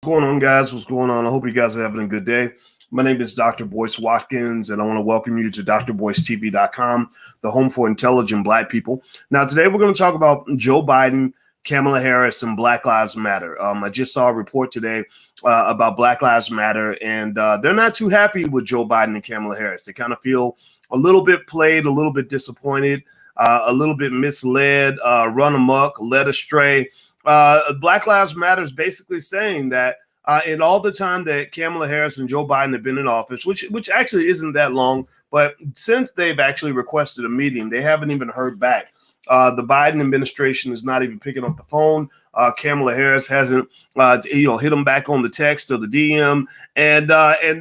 going on, guys? What's going on? I hope you guys are having a good day. My name is Dr. Boyce Watkins, and I want to welcome you to drboycetv.com, the home for intelligent Black people. Now, today we're going to talk about Joe Biden, Kamala Harris, and Black Lives Matter. I just saw a report today about Black Lives Matter, and they're not too happy with Joe Biden and Kamala Harris. They kind of feel a little bit played, a little bit disappointed, a little bit misled, run amok, led astray. Black Lives Matter is basically saying that in all the time that Kamala Harris and Joe Biden have been in office, which actually isn't that long, but since they've actually requested a meeting, they haven't even heard back. The Biden administration is not even picking up the phone. Kamala Harris hasn't, hit them back on the text or the DM, and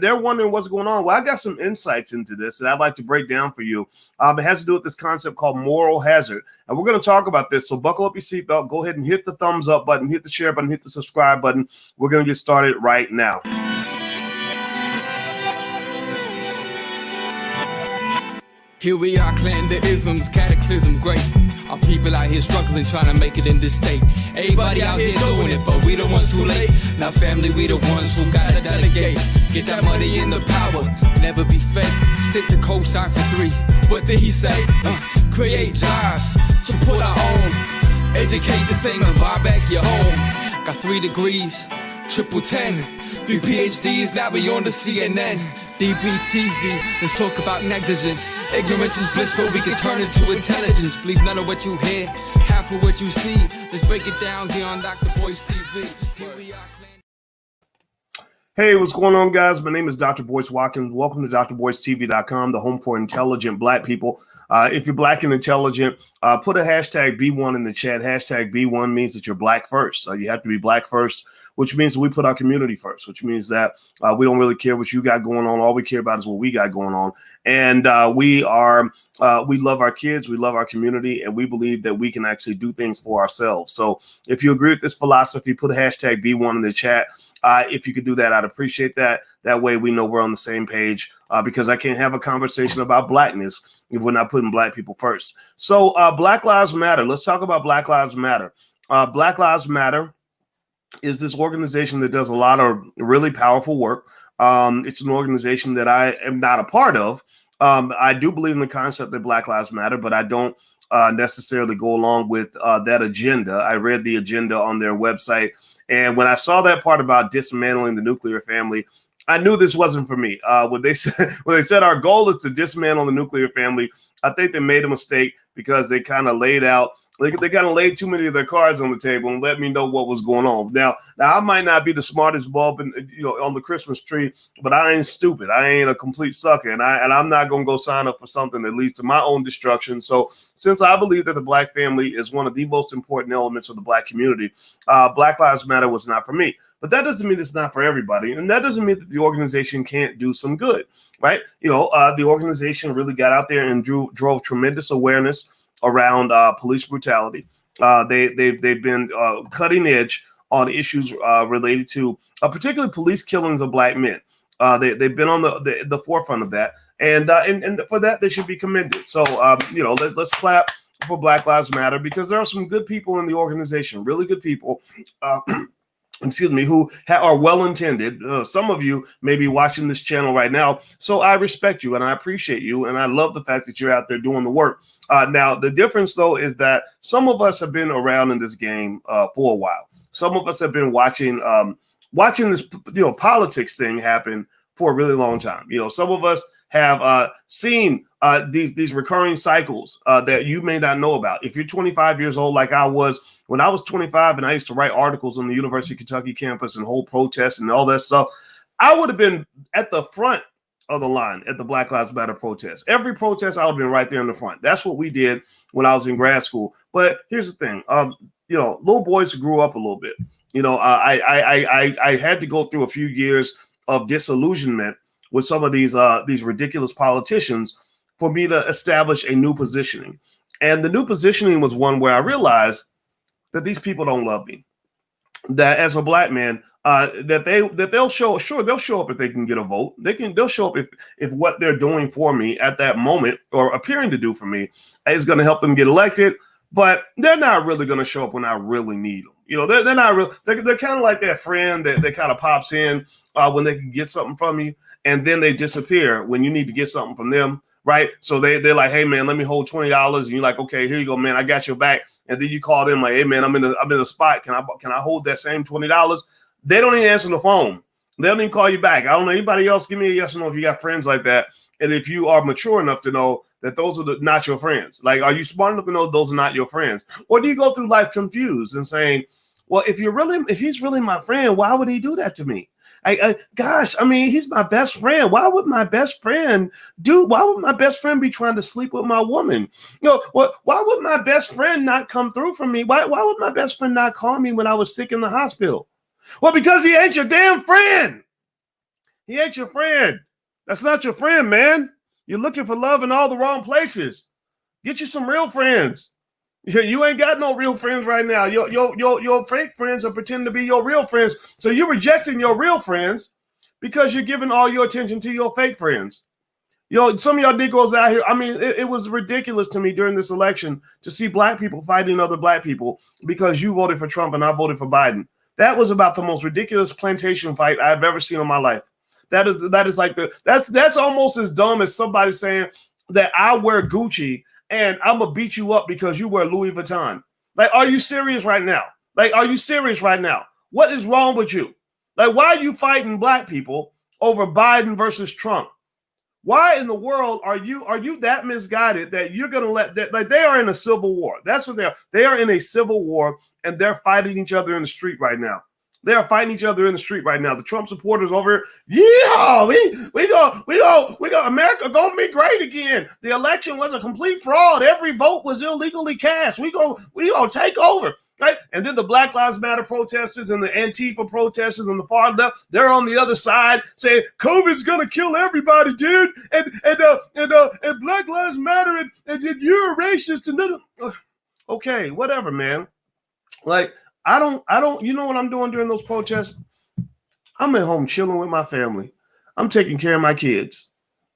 they're wondering what's going on. Well, I got some insights into this that I'd like to break down for you. It has to do with this concept called moral hazard, and we're going to talk about this. So buckle up your seatbelt. Go ahead and hit the thumbs up button, hit the share button, hit the subscribe button. We're going to get started right now. Here we are, clan the isms, cataclysm, great. Our people out here struggling, trying to make it in this state. Everybody out here doing it, but we the ones too late. Now family, we the ones who gotta delegate. Get that money in the power, never be fake. Stick to co-sign for 3. What did he say? Create jobs, support our own. Educate the same and buy back your home. Got 3 degrees, triple 10. 3 PhDs, now we on the CNN. DBTV, let's talk about negligence. Ignorance is bliss, but we can turn it to intelligence. Believe none of what you hear, half of what you see. Let's break it down here on Dr. Boyce TV. Here we are. Hey, what's going on, guys? My name is Dr. Boyce Watkins. Welcome to drboycetv.com, the home for intelligent Black people. If you're Black and intelligent, put a hashtag B1 in the chat. Hashtag B1 means that you're Black first. You have to be Black first, which means we put our community first, which means that we don't really care what you got going on. All we care about is what we got going on. And we love our kids, we love our community, and we believe that we can actually do things for ourselves. So if you agree with this philosophy, put a hashtag B1 in the chat. If you could do that, I'd appreciate that. That way we know we're on the same page, because I can't have a conversation about Blackness if we're not putting Black people first. So Black Lives Matter. Let's talk about Black Lives Matter. Black Lives Matter is this organization that does a lot of really powerful work. It's an organization that I am not a part of. I do believe in the concept that Black Lives Matter, but I don't necessarily go along with that agenda. I read the agenda on their website, and when I saw that part about dismantling the nuclear family, I knew this wasn't for me. When they said our goal is to dismantle the nuclear family, I think they made a mistake because they kind of laid out. They kind of laid too many of their cards on the table and let me know what was going on. Now I might not be the smartest bulb on the Christmas tree, but I ain't stupid. I ain't a complete sucker, and I'm not gonna go sign up for something that leads to my own destruction. So since I believe that the Black family is one of the most important elements of the Black community, Black Lives Matter was not for me. But that doesn't mean it's not for everybody, and that doesn't mean that the organization can't do some good, right? The organization really got out there and drove tremendous awareness around police brutality. They've been cutting edge on issues related to particularly police killings of Black men. They've been on the forefront of that, and for that they should be commended. So let's clap for Black Lives Matter, because there are some good people in the organization, really good people. Who are well-intended. Some of you may be watching this channel right now, so I respect you and I appreciate you, and I love the fact that you're out there doing the work. Now, the difference, though, is that some of us have been around in this game for a while. Some of us have been watching this politics thing happen for a really long time. Some of us have seen these recurring cycles that you may not know about. If you're 25 years old, like I was when I was 25, and I used to write articles on the University of Kentucky campus and hold protests and all that stuff, I would have been at the front of the line at the Black Lives Matter protest. Every protest, I would have been right there in the front. That's what we did when I was in grad school. But here's the thing, little boys who grew up a little bit. I had to go through a few years of disillusionment with some of these ridiculous politicians for me to establish a new positioning. And the new positioning was one where I realized that these people don't love me. That as a Black man, they'll show up if they can get a vote. They'll show up if what they're doing for me at that moment, or appearing to do for me, is going to help them get elected. But they're not really going to show up when I really need them. You know, they're not real. They're kind of like that friend that kind of pops in when they can get something from you, and then they disappear when you need to get something from them, right? So they're like, hey man, let me hold $20, and you're like, okay, here you go, man, I got your back. And then you call them like, hey man, I'm in a spot. Can I hold that same $20? They don't even answer the phone. They don't even call you back. I don't know anybody else. Give me a yes or no if you got friends like that, and if you are mature enough to know that those are not your friends. Like, are you smart enough to know those are not your friends? Or do you go through life confused and saying, well, if he's really my friend, why would he do that to me? Gosh, I mean, he's my best friend. Why would my best friend be trying to sleep with my woman? You know, why would my best friend not come through for me? Why would my best friend not call me when I was sick in the hospital? Well, because he ain't your damn friend. He ain't your friend. That's not your friend, man. You're looking for love in all the wrong places. Get you some real friends. You ain't got no real friends right now. Your fake friends are pretending to be your real friends. So you're rejecting your real friends because you're giving all your attention to your fake friends. Some of y'all Negroes out here, I mean, it was ridiculous to me during this election to see black people fighting other black people because you voted for Trump and I voted for Biden. That was about the most ridiculous plantation fight I've ever seen in my life. That is like that's almost as dumb as somebody saying that I wear Gucci and I'm gonna beat you up because you wear Louis Vuitton. Like, are you serious right now? What is wrong with you? Like, why are you fighting black people over Biden versus Trump? Why in the world are you that misguided that you're gonna let that? Like, they are in a civil war. That's what they are. They are in a civil war and they're fighting each other in the street right now. They are fighting each other in the street right now. The Trump supporters over here, yeah, we go. America gonna be great again. The election was a complete fraud. Every vote was illegally cast. We gonna take over, right? And then the Black Lives Matter protesters and the Antifa protesters on the far left, they're on the other side saying COVID's gonna kill everybody, dude. And Black Lives Matter and you're a racist and okay, whatever, man. Like, I don't, you know what I'm doing during those protests? I'm at home chilling with my family. I'm taking care of my kids.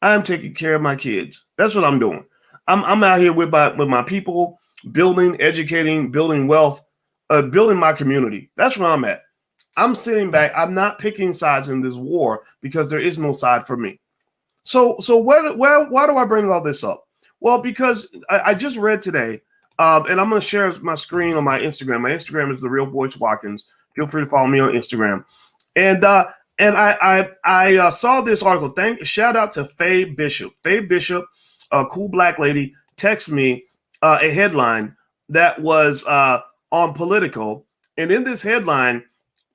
I'm taking care of my kids. That's what I'm doing. I'm out here with my people, building, educating, building wealth, building my community. That's where I'm at. I'm sitting back. I'm not picking sides in this war because there is no side for me. So why do I bring all this up? Well, because I just read today, and I'm going to share my screen on my Instagram. My Instagram is The Real Boyce Watkins. Feel free to follow me on Instagram. And I saw this article. Shout out to Faye Bishop. Faye Bishop, a cool black lady, texted me a headline that was on Politico. And in this headline,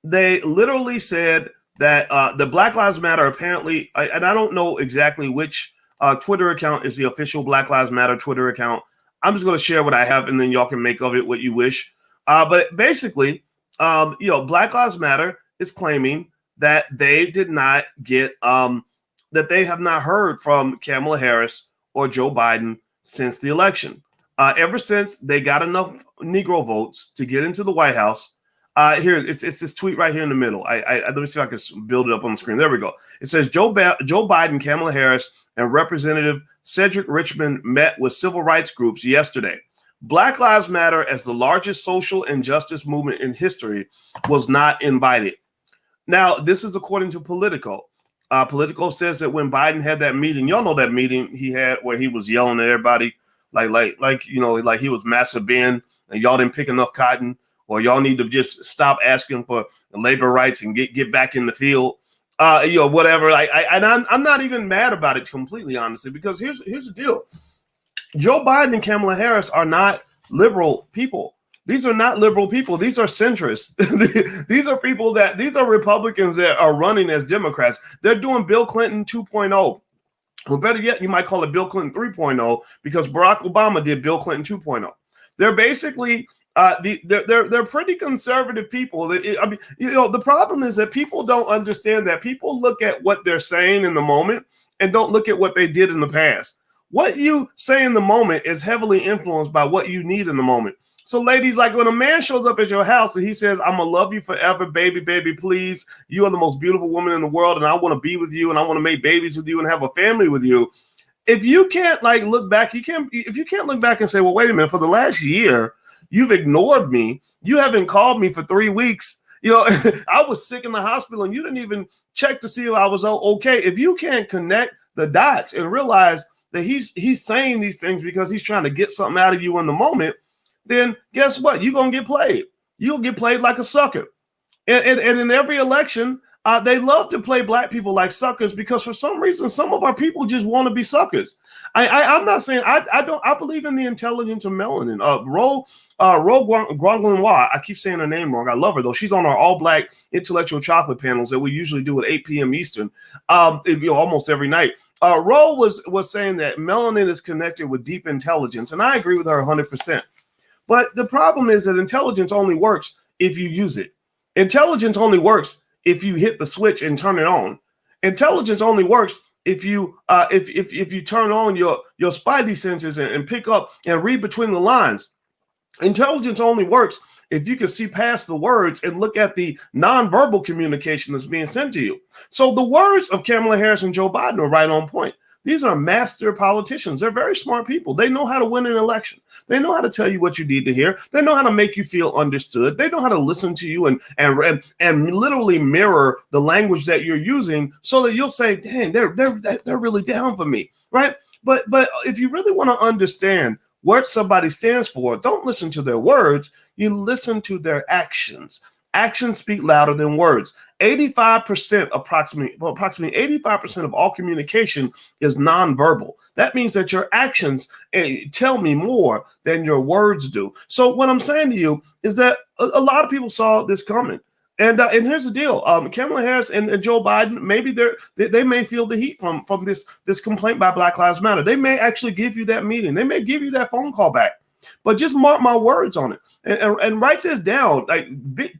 they literally said that the Black Lives Matter apparently, and I don't know exactly which Twitter account is the official Black Lives Matter Twitter account. I'm just going to share what I have, and then y'all can make of it what you wish. But basically, Black Lives Matter is claiming that they did not get, that they have not heard from Kamala Harris or Joe Biden since the election. Ever since they got enough Negro votes to get into the White House. Here, it's this tweet right here in the middle. Let me see if I can build it up on the screen. There we go. It says Joe Biden, Kamala Harris, and Representative Cedric Richmond met with civil rights groups yesterday. Black Lives Matter, as the largest social injustice movement in history, was not invited. Now, this is according to Politico. Politico says that when Biden had that meeting, y'all know that meeting he had where he was yelling at everybody, like he was Massa Ben, and y'all didn't pick enough cotton, or y'all need to just stop asking for labor rights and get back in the field. Whatever. I'm not even mad about it completely, honestly, because here's the deal. Joe Biden and Kamala Harris are not liberal people. These are not liberal people. These are centrists. These are Republicans that are running as Democrats. They're doing Bill Clinton 2.0. Or better yet, you might call it Bill Clinton 3.0 because Barack Obama did Bill Clinton 2.0. They're basically they're pretty conservative people. The problem is that people don't understand that. People look at what they're saying in the moment and don't look at what they did in the past. What you say in the moment is heavily influenced by what you need in the moment. So, ladies, like when a man shows up at your house and he says, "I'm gonna love you forever, baby, please. You are the most beautiful woman in the world, and I want to be with you, and I want to make babies with you, and have a family with you." If you can't look back, if you can't look back and say, "Well, wait a minute, for the last year, You've ignored me. You haven't called me for 3 weeks. I was sick in the hospital and you didn't even check to see if I was okay. If you can't connect the dots and realize that he's saying these things because he's trying to get something out of you in the moment, then guess what? You're going to get played. You'll get played like a sucker. And in every election, they love to play black people like suckers because for some reason, some of our people just want to be suckers. I'm not saying I believe in the intelligence of melanin. Ro Groglenwa, I keep saying her name wrong. I love her though. She's on our all black intellectual chocolate panels that we usually do at 8 p.m. Eastern, almost every night. Ro was saying that melanin is connected with deep intelligence, and I agree with her 100%. But the problem is that intelligence only works if you use it. Intelligence only works if you hit the switch and turn it on. Intelligence only works if you turn on your spidey senses and pick up and read between the lines. Intelligence only works if you can see past the words and look at the nonverbal communication that's being sent to you. So the words of Kamala Harris and Joe Biden are right on point. These are master politicians. They're very smart people. They know how to win an election. They know how to tell you what you need to hear. They know how to make you feel understood. They know how to listen to you and literally mirror the language that you're using so that you'll say, dang, they're really down for me, right? But if you really want to understand what somebody stands for, don't listen to their words. You listen to their actions. Actions speak louder than words. 85%, approximately 85% of all communication is nonverbal. That means that your actions tell me more than your words do. So what I'm saying to you is that a lot of people saw this coming. And here's the deal: Kamala Harris and Joe Biden, maybe they may feel the heat from this complaint by Black Lives Matter. They may actually give you that meeting. They may give you that phone call back. But just mark my words on it and write this down,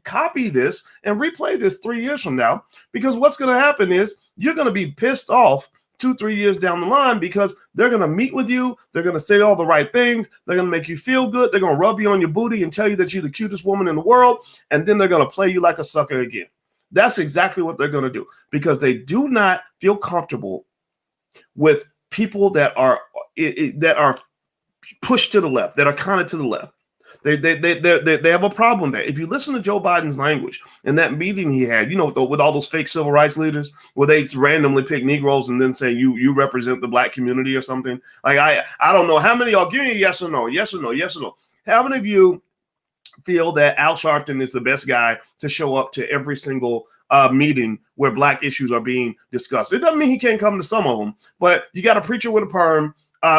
copy this and replay this 3 years from now, because what's going to happen is you're going to be pissed off 2-3 years down the line because they're going to meet with you. They're going to say all the right things. They're going to make you feel good. They're going to rub you on your booty and tell you that you're the cutest woman in the world. And then they're going to play you like a sucker again. That's exactly what they're going to do because they do not feel comfortable with people that are pushed to the left, that are kind of to the left. They have a problem there. If you listen to Joe Biden's language and that meeting he had, with all those fake civil rights leaders where they randomly pick Negroes and then say you represent the black community or something. Like I don't know how many of y'all give me a yes or no, yes or no, yes or no. How many of you feel that Al Sharpton is the best guy to show up to every single meeting where black issues are being discussed? It doesn't mean he can't come to some of them, but you got a preacher with a perm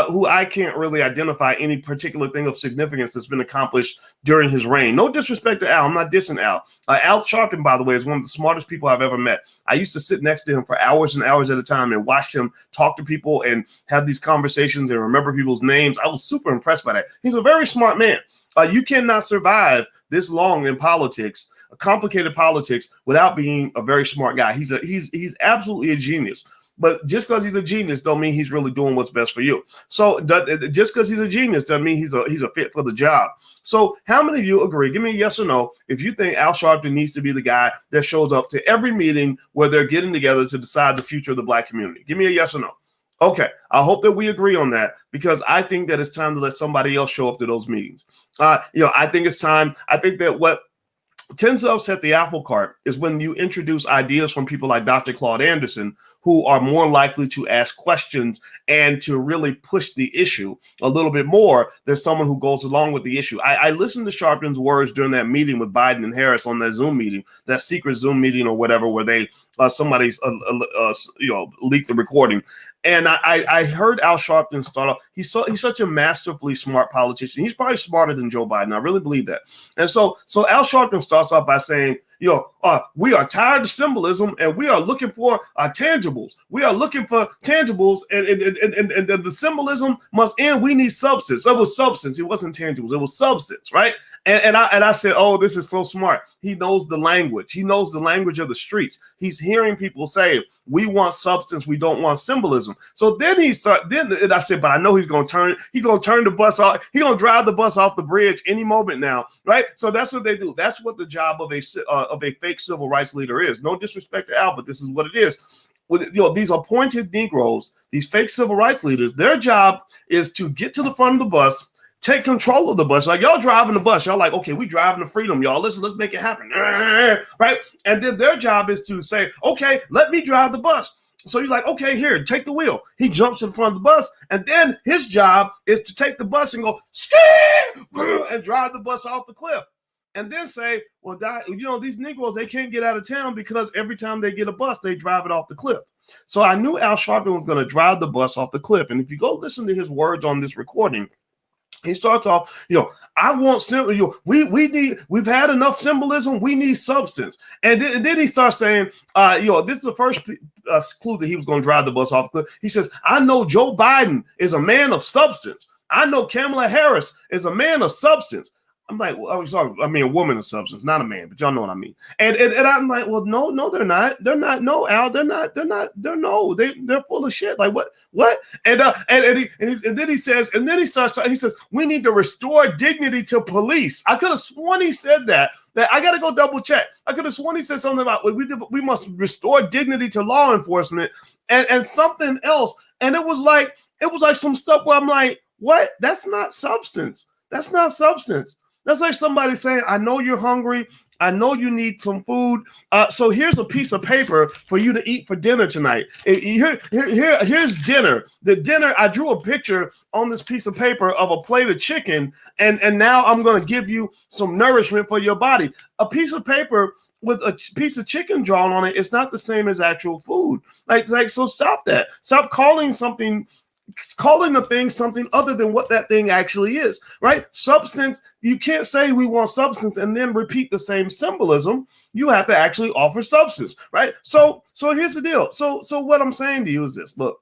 who I can't really identify any particular thing of significance that's been accomplished during his reign. No disrespect to Al. I'm not dissing Al. Al Sharpton, by the way, is one of the smartest people I've ever met. I used to sit next to him for hours and hours at a time and watch him talk to people and have these conversations and remember people's names. I was super impressed by that. He's a very smart man. You cannot survive this long in politics, complicated politics, without being a very smart guy. He's absolutely a genius. But just because he's a genius don't mean he's really doing what's best for you. So just because he's a genius doesn't mean he's a fit for the job. So how many of you agree? Give me a yes or no if you think Al Sharpton needs to be the guy that shows up to every meeting where they're getting together to decide the future of the black community. Give me a yes or no. Okay, I hope that we agree on that because I think that it's time to let somebody else show up to those meetings. I think it's time. I think that what tends to upset the apple cart is when you introduce ideas from people like Dr. Claude Anderson, who are more likely to ask questions and to really push the issue a little bit more than someone who goes along with the issue. I listened to Sharpton's words during that meeting with Biden and Harris on that Zoom meeting, that secret Zoom meeting or whatever, where they somebody leaked the recording. And I heard Al Sharpton start off. He's such a masterfully smart politician. He's probably smarter than Joe Biden. I really believe that. And so Al Sharpton starts off by saying, we are tired of symbolism and we are looking for tangibles. We are looking for tangibles and the symbolism must end. We need substance. It was substance. It wasn't tangibles. It was substance, right? And I said, oh, this is so smart. He knows the language. He knows the language of the streets. He's hearing people say, we want substance. We don't want symbolism. So then then I said, but I know he's going to turn the bus off. He's going to drive the bus off the bridge any moment now, right? So that's what they do. That's what the job of a fake civil rights leader is. No disrespect to Al, but this is what it is. With these appointed Negroes, these fake civil rights leaders, their job is to get to the front of the bus, take control of the bus. Like, y'all driving the bus. Y'all like, okay, we driving to freedom, y'all. Let's make it happen. Right? And then their job is to say, okay, let me drive the bus. So you're like, okay, here, take the wheel. He jumps in front of the bus, and then his job is to take the bus and go, and drive the bus off the cliff. And then say, well, these Negroes, they can't get out of town because every time they get a bus, they drive it off the cliff. So I knew Al Sharpton was going to drive the bus off the cliff. And if you go listen to his words on this recording, he starts off, I want we've had enough symbolism. We need substance. And then he starts saying, this is the first clue that he was going to drive the bus off the cliff. He says, I know Joe Biden is a man of substance. I know Kamala Harris is a man of substance. I'm like, well, sorry, I mean, a woman of substance, not a man, but y'all know what I mean. And I'm like, well, no, they're not. They're not. No, Al, they're not. They're full of shit. Like what? And then he says, he says, we need to restore dignity to police. I could have sworn he said that I got to go double check. I could have sworn he said something about we must restore dignity to law enforcement and something else. And it was like some stuff where I'm like, what? That's not substance. That's not substance. That's like somebody saying, I know you're hungry. I know you need some food. So here's a piece of paper for you to eat for dinner tonight. Here's dinner. The dinner, I drew a picture on this piece of paper of a plate of chicken, and now I'm going to give you some nourishment for your body. A piece of paper with a piece of chicken drawn on it is not the same as actual food. So stop that. Stop calling the thing something other than what that thing actually is, right? Substance, you can't say we want substance and then repeat the same symbolism. You have to actually offer substance, right? So here's the deal. So what I'm saying to you is this. Look,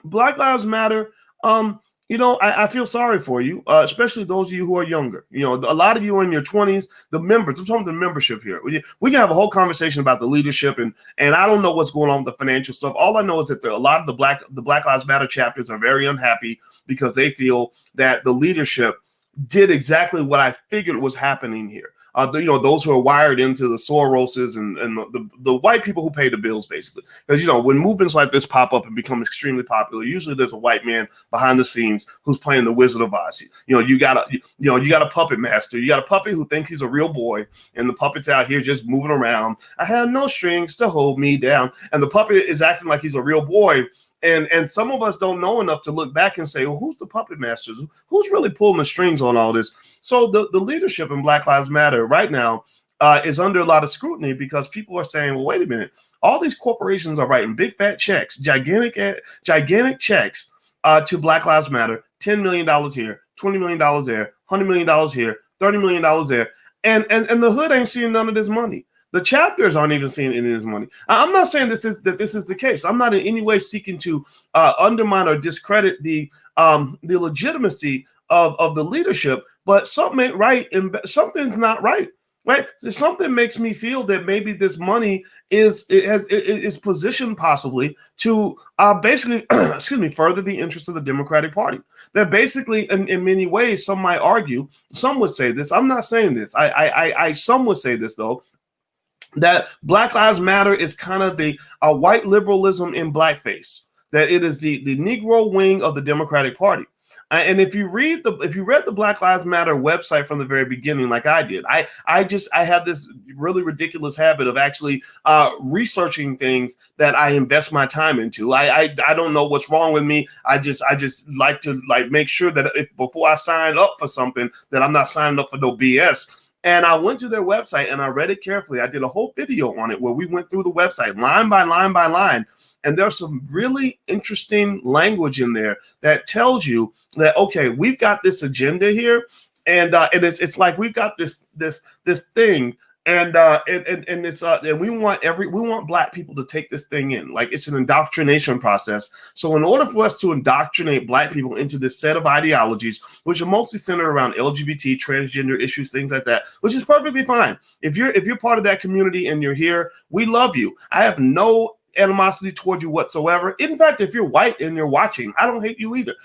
Black Lives Matter, I feel sorry for you, especially those of you who are younger. A lot of you are in your 20s, the members. I'm talking the membership here. We can have a whole conversation about the leadership, and I don't know what's going on with the financial stuff. All I know is that a lot of the Black Lives Matter chapters are very unhappy because they feel that the leadership did exactly what I figured was happening here. Those who are wired into the Soroses and the white people who pay the bills, basically. Because, when movements like this pop up and become extremely popular, usually there's a white man behind the scenes who's playing the Wizard of Oz. You got a puppet master. You got a puppet who thinks he's a real boy, and the puppet's out here just moving around. I have no strings to hold me down. And the puppet is acting like he's a real boy. And some of us don't know enough to look back and say, well, who's the puppet masters? Who's really pulling the strings on all this? So the leadership in Black Lives Matter right now is under a lot of scrutiny because people are saying, well, wait a minute. All these corporations are writing big fat checks, gigantic checks to Black Lives Matter, $10 million here, $20 million there, $100 million here, $30 million there. And the hood ain't seeing none of this money. The chapters aren't even seeing any of this money. I'm not saying this is the case. I'm not in any way seeking to undermine or discredit the legitimacy of the leadership, but something ain't right and something's not right. Right? Something makes me feel that maybe this money is positioned possibly to basically, further the interests of the Democratic Party. That basically, in many ways, some might argue, some would say this. I'm not saying this. Some would say this though, that Black Lives Matter is kind of the white liberalism in blackface. That it is the Negro wing of the Democratic Party. And if you read the Black Lives Matter website from the very beginning, like I did, I have this really ridiculous habit of actually researching things that I invest my time into. I don't know what's wrong with me. I just like to make sure that before I sign up for something, that I'm not signing up for no BS. And I went to their website and I read it carefully. I did a whole video on it where we went through the website line by line by line. And there's some really interesting language in there that tells you that, okay, we've got this agenda here. And it's like we've got this thing. And we want Black people to take this thing in. Like, it's an indoctrination process. So in order for us to indoctrinate Black people into this set of ideologies, which are mostly centered around LGBT, transgender issues, things like that, which is perfectly fine. If you're part of that community and you're here, we love you. I have no animosity toward you whatsoever. In fact, if you're white and you're watching, I don't hate you either.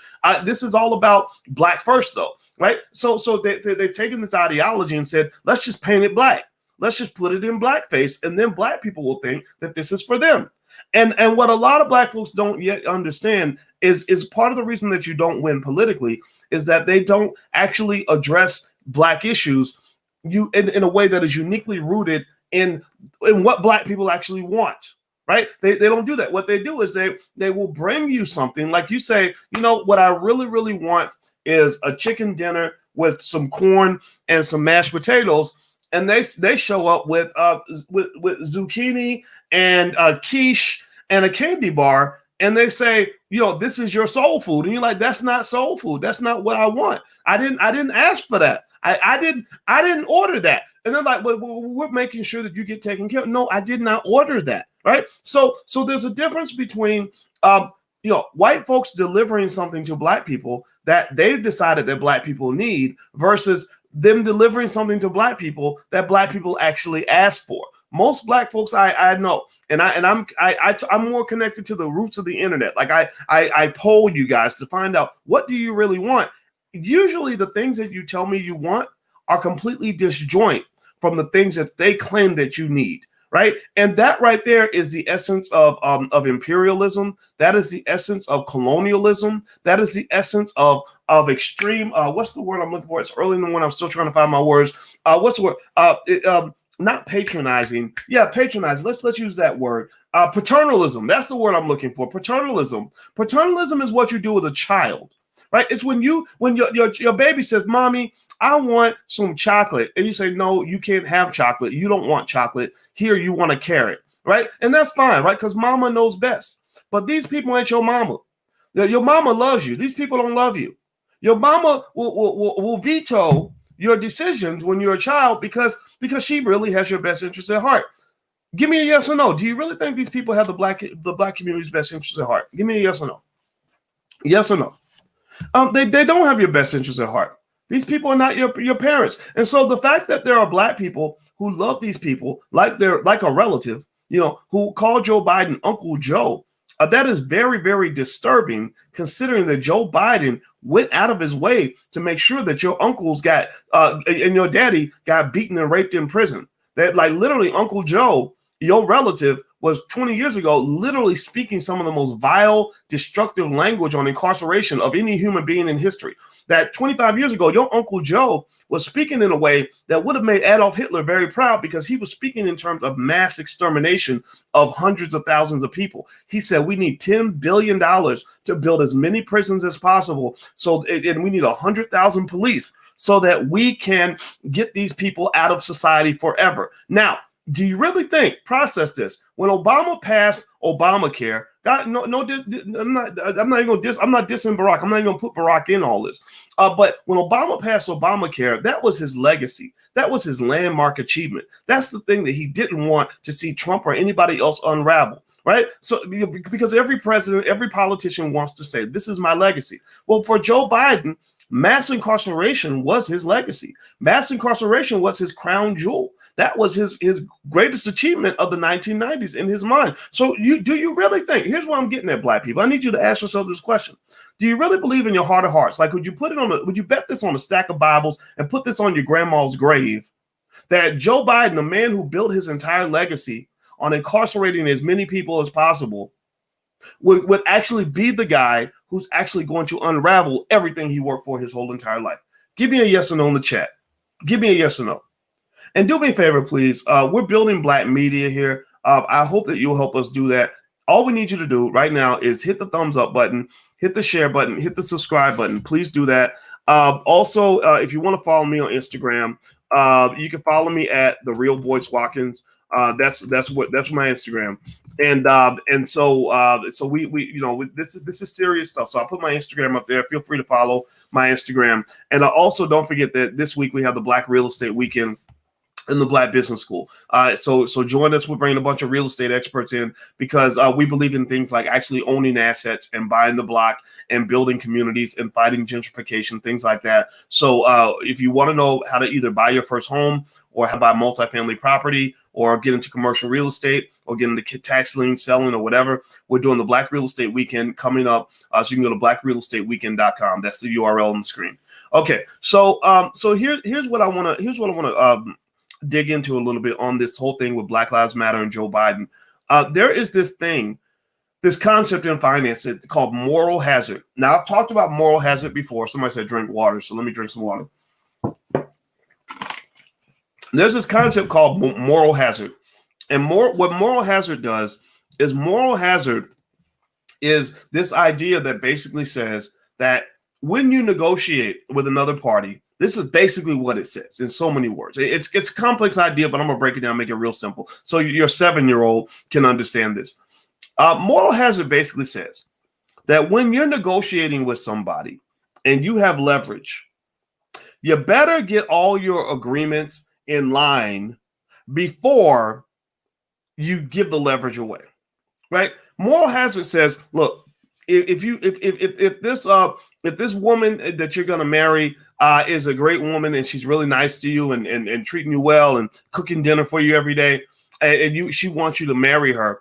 This is all about Black first, though, right? So they've taken this ideology and said, let's just paint it black. let's just put it in blackface, and then black people will think that this is for them. And what a lot of black folks don't yet understand is part of the reason that you don't win politically is that they don't actually address black issues in a way that is uniquely rooted in what black people actually want. Right? They don't do that. What they do is they will bring you something like you say, what I really, really want is a chicken dinner with some corn and some mashed potatoes. And they show up with zucchini and quiche and a candy bar. And they say, this is your soul food. And you're like, that's not soul food. That's not what I want. I didn't ask for that. I didn't order that. And they're like, well, we're making sure that you get taken care of. No, I did not order that. Right. So there's a difference between, white folks delivering something to black people that they've decided that black people need versus them delivering something to black people that black people actually ask for. Most black folks I know, and I'm more connected to the roots of the internet. Like I poll you guys to find out, what do you really want? Usually the things that you tell me you want are completely disjoint from the things that they claim that you need. Right. And that right there is the essence of imperialism. That is the essence of colonialism. That is the essence of extreme. What's the word I'm looking for? It's early in the morning. I'm still trying to find my words. What's the word? Not patronizing. Yeah, patronizing. Let's use that word. Paternalism. That's the word I'm looking for. Paternalism. Paternalism is what you do with a child. Right. It's when your baby says, Mommy, I want some chocolate. And you say, no, you can't have chocolate. You don't want chocolate. Here, you want a carrot. Right. And that's fine. Right. Because mama knows best. But these people ain't your mama. Your mama loves you. These people don't love you. Your mama will veto your decisions when you're a child because she really has your best interest at heart. Give me a yes or no. Do you really think these people have the black community's best interest at heart? Give me a yes or no. Yes or no. They don't have your best interest at heart. These people are not your parents. And so the fact that there are black people who love these people like a relative, who call Joe Biden Uncle Joe, that is very, very disturbing, considering that Joe Biden went out of his way to make sure that your uncles got and your daddy got beaten and raped in prison. That like literally Uncle Joe, your relative, was 20 years ago literally speaking some of the most vile, destructive language on incarceration of any human being in history. That 25 years ago, your Uncle Joe was speaking in a way that would have made Adolf Hitler very proud because he was speaking in terms of mass extermination of hundreds of thousands of people. He said, we need $10 billion to build as many prisons as possible. And we need 100,000 police so that we can get these people out of society forever. Now, do you really think, process this, when Obama passed Obamacare, I'm not dissing Barack. I'm not even going to put Barack in all this. But when Obama passed Obamacare, that was his legacy. That was his landmark achievement. That's the thing that he didn't want to see Trump or anybody else unravel. Right. So because every president, every politician wants to say, this is my legacy. Well, for Joe Biden, mass incarceration was his legacy. Mass incarceration was his crown jewel. That was his greatest achievement of the 1990s in his mind. So do you really think, here's what I'm getting at, black people. I need you to ask yourself this question. Do you really believe in your heart of hearts? Like, would you bet this on a stack of Bibles and put this on your grandma's grave that Joe Biden, a man who built his entire legacy on incarcerating as many people as possible, would actually be the guy who's actually going to unravel everything he worked for his whole entire life? Give me a yes or no in the chat. Give me a yes or no. And do me a favor, please. We're building black media here. I hope that you'll help us do that. All we need you to do right now is hit the thumbs up button, hit the share button, hit the subscribe button. Please do that. Also, if you want to follow me on Instagram, you can follow me at The Real Boyce Watkins. That's my Instagram. And so we this is serious stuff. So I put my Instagram up there. Feel free to follow my Instagram. And also don't forget that this week we have the Black Real Estate Weekend in the Black Business School. So join us. We're bringing a bunch of real estate experts in because we believe in things like actually owning assets and buying the block and building communities and fighting gentrification, things like that. So if you want to know how to either buy your first home or how to buy multifamily property or get into commercial real estate or get into tax lien selling or whatever, we're doing the Black Real Estate Weekend coming up. So you can go to blackrealestateweekend.com. That's the URL on the screen. Okay. So here's what I want to dig into a little bit on this whole thing with Black Lives Matter and Joe Biden. There is this concept in finance called moral hazard. Now, I've talked about moral hazard before. Somebody said drink water, so let me drink some water. There's this concept called moral hazard. And what moral hazard does is moral hazard is this idea that basically says that when you negotiate with another party, this is basically what it says in so many words. It's a complex idea, but I'm going to break it down, make it real simple so your 7-year-old can understand this. Moral hazard basically says that when you're negotiating with somebody and you have leverage, you better get all your agreements in line before you give the leverage away, right? Moral hazard says, look, if this woman that you're going to marry is a great woman and she's really nice to you and treating you well and cooking dinner for you every day, and she wants you to marry her,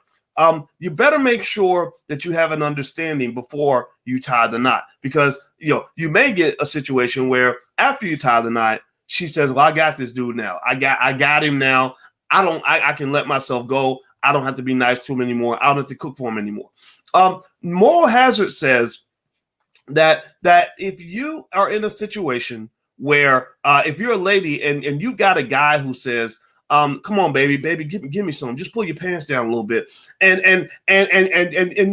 you better make sure that you have an understanding before you tie the knot, because you may get a situation where after you tie the knot, she says, well, I got this dude now. I got him now. I can let myself go. I don't have to be nice to him anymore. I don't have to cook for him anymore. Moral hazard says that if you are in a situation where if you're a lady and you got a guy who says, come on, baby, give me some. Just pull your pants down a little bit. And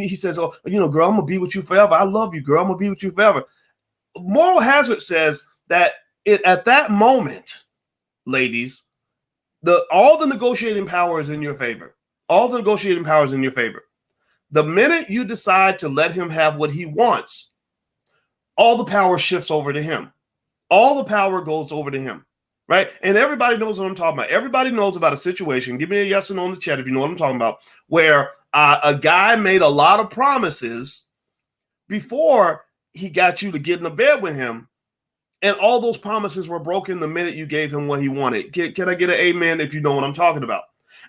he says, oh, girl, I'm gonna be with you forever. I love you, girl. I'm gonna be with you forever. Moral hazard says that at that moment, ladies, all the negotiating power is in your favor. All the negotiating power is in your favor. The minute you decide to let him have what he wants, all the power shifts over to him. All the power goes over to him, right? And everybody knows what I'm talking about. Everybody knows about a situation. Give me a yes or no in the chat if you know what I'm talking about, where a guy made a lot of promises before he got you to get in the bed with him, and all those promises were broken the minute you gave him what he wanted. Can I get an amen if you know what I'm talking about?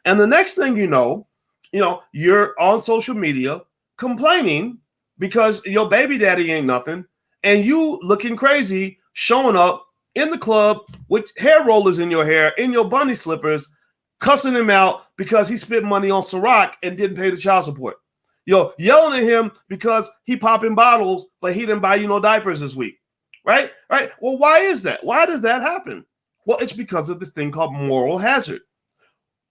And the next thing you know, you're on social media complaining because your baby daddy ain't nothing, and you looking crazy, showing up in the club with hair rollers in your hair, in your bunny slippers, cussing him out because he spent money on Ciroc and didn't pay the child support. Yelling at him because he popping bottles, but he didn't buy you no diapers this week. Right? Well, why is that? Why does that happen? Well, it's because of this thing called moral hazard.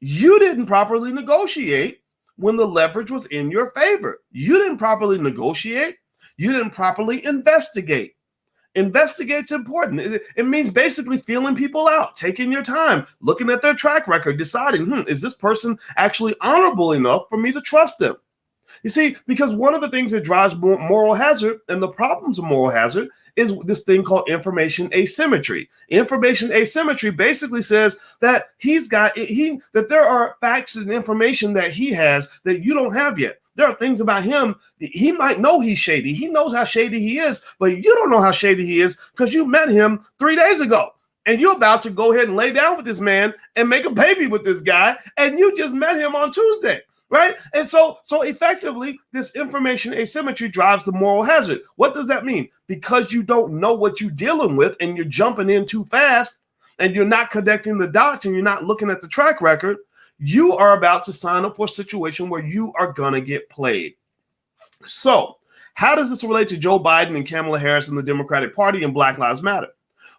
You didn't properly negotiate when the leverage was in your favor. You didn't properly negotiate. You didn't properly investigate. Investigate's important. It means basically feeling people out, taking your time, looking at their track record, deciding, is this person actually honorable enough for me to trust them? You see, because one of the things that drives moral hazard and the problems of moral hazard is this thing called information asymmetry. Information asymmetry basically says that that there are facts and information that he has that you don't have yet. There are things about him that he might know he's shady. He knows how shady he is, but you don't know how shady he is because you met him 3 days ago. And you're about to go ahead and lay down with this man and make a baby with this guy, and you just met him on Tuesday. Right? And so effectively, this information asymmetry drives the moral hazard. What does that mean? Because you don't know what you're dealing with and you're jumping in too fast and you're not connecting the dots and you're not looking at the track record, you are about to sign up for a situation where you are going to get played. So how does this relate to Joe Biden and Kamala Harris and the Democratic Party and Black Lives Matter?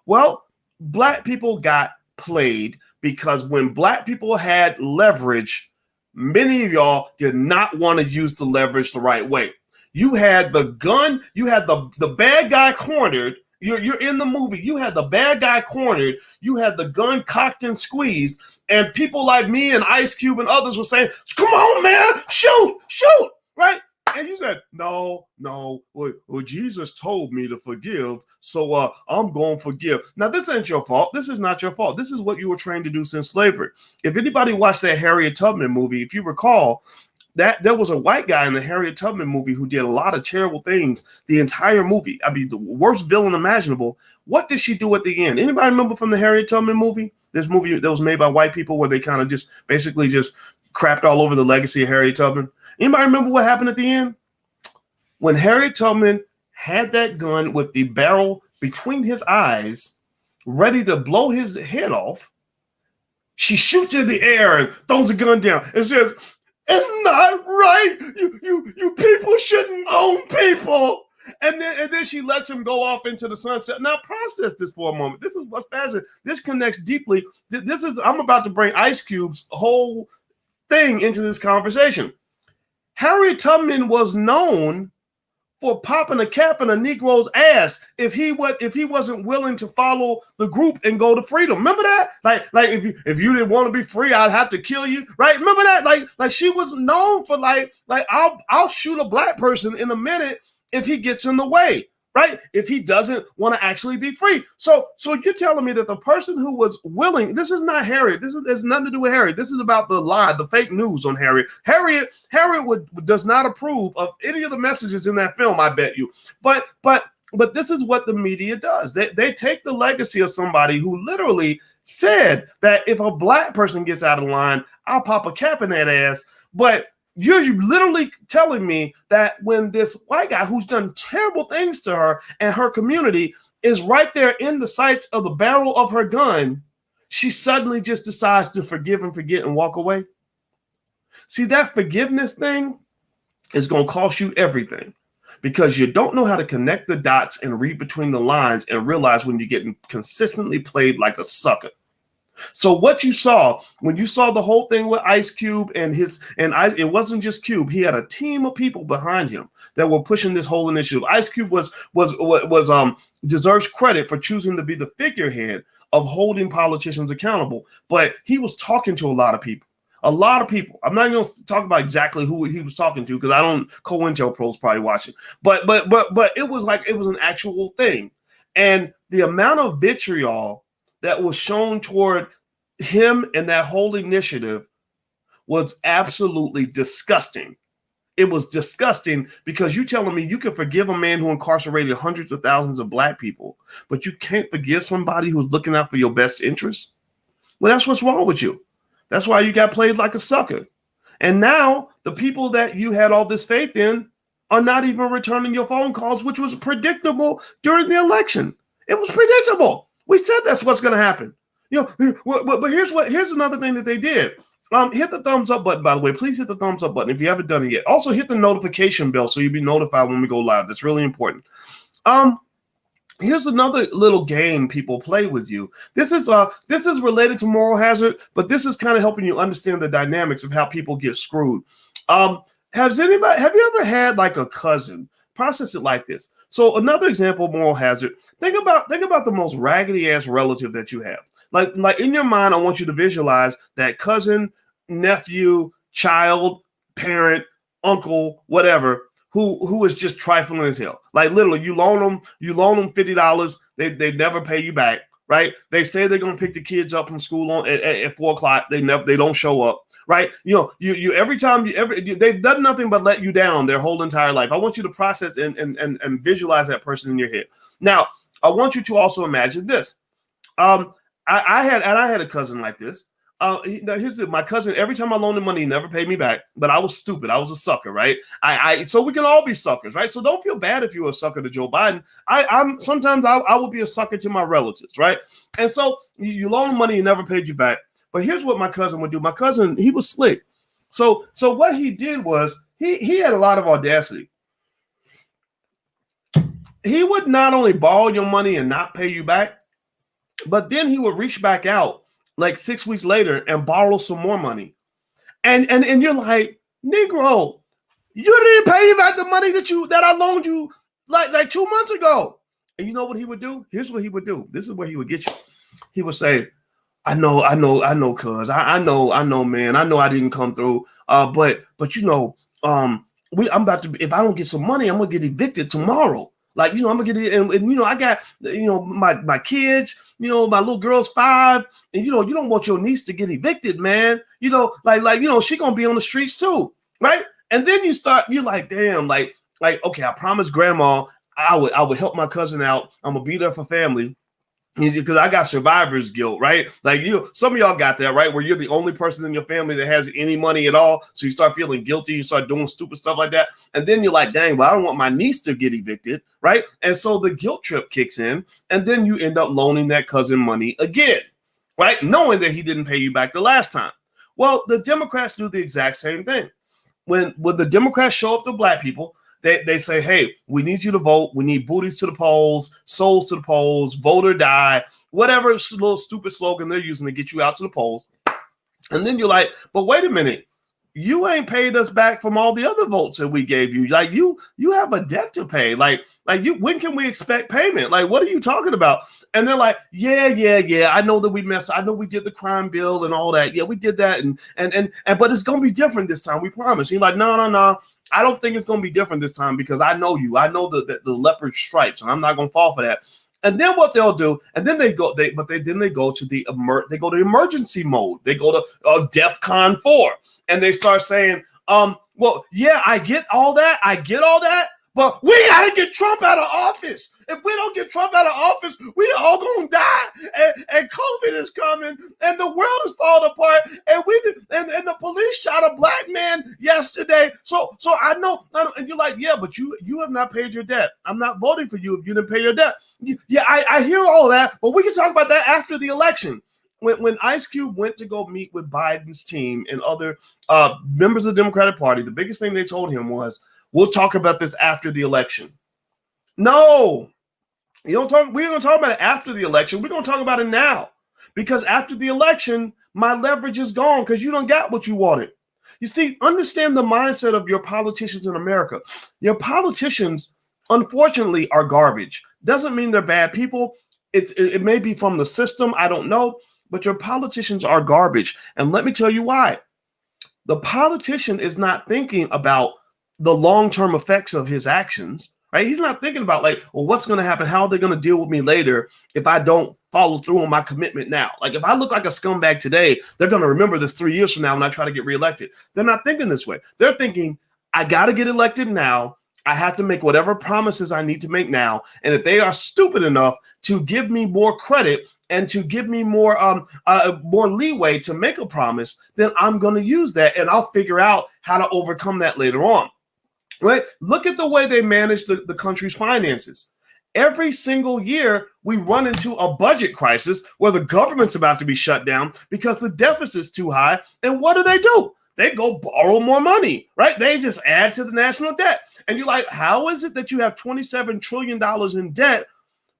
Well, Black people got played because when Black people had leverage, many of y'all did not want to use the leverage the right way. You had the gun, you had the bad guy cornered. You're in the movie. You had the bad guy cornered. You had the gun cocked and squeezed. And people like me and Ice Cube and others were saying, come on, man, shoot, right? And you said, no, well, Jesus told me to forgive, so I'm going to forgive. Now, this ain't your fault. This is not your fault. This is what you were trained to do since slavery. If anybody watched that Harriet Tubman movie, if you recall, that there was a white guy in the Harriet Tubman movie who did a lot of terrible things the entire movie. I mean, the worst villain imaginable. What did she do at the end? Anybody remember from the Harriet Tubman movie? This movie that was made by white people where they kind of just basically just crapped all over the legacy of Harriet Tubman. Anybody remember what happened at the end? When Harriet Tubman had that gun with the barrel between his eyes, ready to blow his head off, She shoots in the air and throws a gun down and says, "It's not right. You people shouldn't own people." And then she lets him go off into the sunset. Now process this for a moment. This is what's fascinating. This connects deeply. I'm about to bring Ice Cube's whole thing into this conversation. Harriet Tubman was known for popping a cap in a Negro's ass if he wasn't willing to follow the group and go to freedom. Remember that? Like if you didn't want to be free, I'd have to kill you, right? Remember that? Like she was known for like I'll shoot a black person in a minute if he gets in the way, right? If he doesn't want to actually be free. So you're telling me that the person who was willing, this is not Harriet. This has nothing to do with Harriet. This is about the lie, the fake news on Harriet. Harriet does not approve of any of the messages in that film, I bet you. But this is what the media does. They take the legacy of somebody who literally said that if a black person gets out of line, I'll pop a cap in that ass. But you're literally telling me that when this white guy who's done terrible things to her and her community is right there in the sights of the barrel of her gun, she suddenly just decides to forgive and forget and walk away? See, that forgiveness thing is going to cost you everything because you don't know how to connect the dots and read between the lines and realize when you're getting consistently played like a sucker. So what you saw when you saw the whole thing with Ice Cube it wasn't just Cube. He had a team of people behind him that were pushing this whole initiative. Ice Cube deserves credit for choosing to be the figurehead of holding politicians accountable. But he was talking to a lot of people. A lot of people. I'm not going to talk about exactly who he was talking to because I don't. COINTELPRO's probably watching. But it was like it was an actual thing, and the amount of vitriol that was shown toward him and that whole initiative was absolutely disgusting. It was disgusting because you're telling me you can forgive a man who incarcerated hundreds of thousands of black people, but you can't forgive somebody who's looking out for your best interests? Well, that's what's wrong with you. That's why you got played like a sucker. And now the people that you had all this faith in are not even returning your phone calls, which was predictable during the election. It was predictable. We said that's what's going to happen. But here's another thing that they did. Hit the thumbs up button, by the way. Please hit the thumbs up button if you haven't done it yet. Also hit the notification bell so you'll be notified when we go live. That's really important. Here's another little game people play with you. This is related to moral hazard, but this is kind of helping you understand the dynamics of how people get screwed. Have you ever had like a cousin? Process it like this. So another example of moral hazard, think about the most raggedy ass relative that you have. Like in your mind, I want you to visualize that cousin, nephew, child, parent, uncle, whatever, who is just trifling as hell. Like literally you loan them $50, they never pay you back, right? They say they're gonna pick the kids up from school at 4:00. They don't show up. Right, you every time they've done nothing but let you down their whole entire life. I want you to process and visualize that person in your head. Now, I want you to also imagine this. I had a cousin like this. My cousin. Every time I loaned him money, he never paid me back. But I was stupid. I was a sucker, right? So we can all be suckers, right? So don't feel bad if you're a sucker to Joe Biden. Sometimes I will be a sucker to my relatives, right? And so you loan him money, he never paid you back. But here's what my cousin would do. My cousin, he was slick. So what he did was he had a lot of audacity. He would not only borrow your money and not pay you back, but then he would reach back out like 6 weeks later and borrow some more money. And you're like, Negro, you didn't pay me back the money that I loaned you like 2 months ago. And you know what he would do? Here's what he would do. This is where he would get you. He would say, I know, cuz I know, man. I know I didn't come through. But I'm about to. If I don't get some money, I'm gonna get evicted tomorrow. Like, I'm gonna get it, and I got, my kids. My little girl's 5, and you don't want your niece to get evicted, man. She gonna be on the streets too, right? And then you're like, damn, like okay, I promised grandma I would help my cousin out. I'm gonna be there for family. Because I got survivor's guilt, right? Like some of y'all got that, right? Where you're the only person in your family that has any money at all. So you start feeling guilty, you start doing stupid stuff like that. And then you're like, dang, well, I don't want my niece to get evicted, right? And so the guilt trip kicks in, and then you end up loaning that cousin money again. right? Knowing that he didn't pay you back the last time. Well, the Democrats do the exact same thing. When the Democrats show up to black people, they say, hey, we need you to vote. We need booties to the polls, souls to the polls, vote or die, whatever little stupid slogan they're using to get you out to the polls. And then you're like, but wait a minute. You ain't paid us back from all the other votes that we gave you. Like you have a debt to pay. Like you, when can we expect payment? Like, what are you talking about? And they're like, yeah. I know that we messed. I know we did the crime bill and all that. Yeah, we did that. And but it's gonna be different this time. We promise. You're like, no. I don't think it's gonna be different this time because I know you. I know the leopard stripes, and I'm not gonna fall for that. And then what they'll do, and then they go to the emergency mode. They go to DEFCON 4, and they start saying, well, yeah, I get all that, but we gotta get Trump out of office. If we don't get Trump out of office, we all gonna die. And COVID is coming, and the world is falling apart. And the police shot a black man yesterday. So I know, and you're like, yeah, but you have not paid your debt. I'm not voting for you if you didn't pay your debt. Yeah, I hear all that, but we can talk about that after the election. When Ice Cube went to go meet with Biden's team and other members of the Democratic Party, the biggest thing they told him was, we'll talk about this after the election. No, we're going to talk about it after the election. We're going to talk about it now, because after the election, my leverage is gone because you don't got what you wanted. You see, understand the mindset of your politicians in America. Your politicians, unfortunately, are garbage. Doesn't mean they're bad people. It may be from the system. I don't know. But your politicians are garbage. And let me tell you why. The politician is not thinking about the long-term effects of his actions, right? He's not thinking about like, well, what's going to happen? How are they going to deal with me later if I don't follow through on my commitment now? Like if I look like a scumbag today, they're going to remember this 3 years from now when I try to get reelected. They're not thinking this way. They're thinking, I got to get elected now. I have to make whatever promises I need to make now. And if they are stupid enough to give me more credit and to give me more leeway to make a promise, then I'm going to use that, and I'll figure out how to overcome that later on. Right? Look at the way they manage the country's finances. Every single year, we run into a budget crisis where the government's about to be shut down because the deficit's too high. And what do? They go borrow more money, right? They just add to the national debt. And you're like, how is it that you have $27 trillion in debt,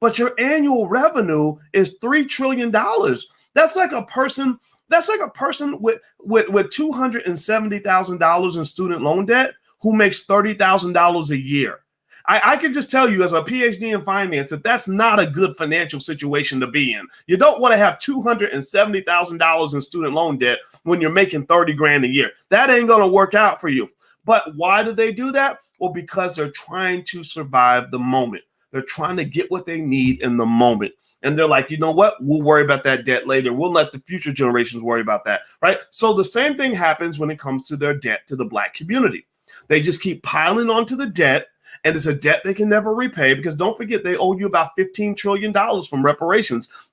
but your annual revenue is $3 trillion? That's like a person with $270,000 in student loan debt who makes $30,000 a year. I can just tell you as a PhD in finance that that's not a good financial situation to be in. You don't want to have $270,000 in student loan debt when you're making 30 grand a year. That ain't going to work out for you. But why do they do that? Well, because they're trying to survive the moment. They're trying to get what they need in the moment. And they're like, you know what? We'll worry about that debt later. We'll let the future generations worry about that, right? So the same thing happens when it comes to their debt to the black community. They just keep piling onto the debt. And it's a debt they can never repay because don't forget, they owe you about $15 trillion from reparations.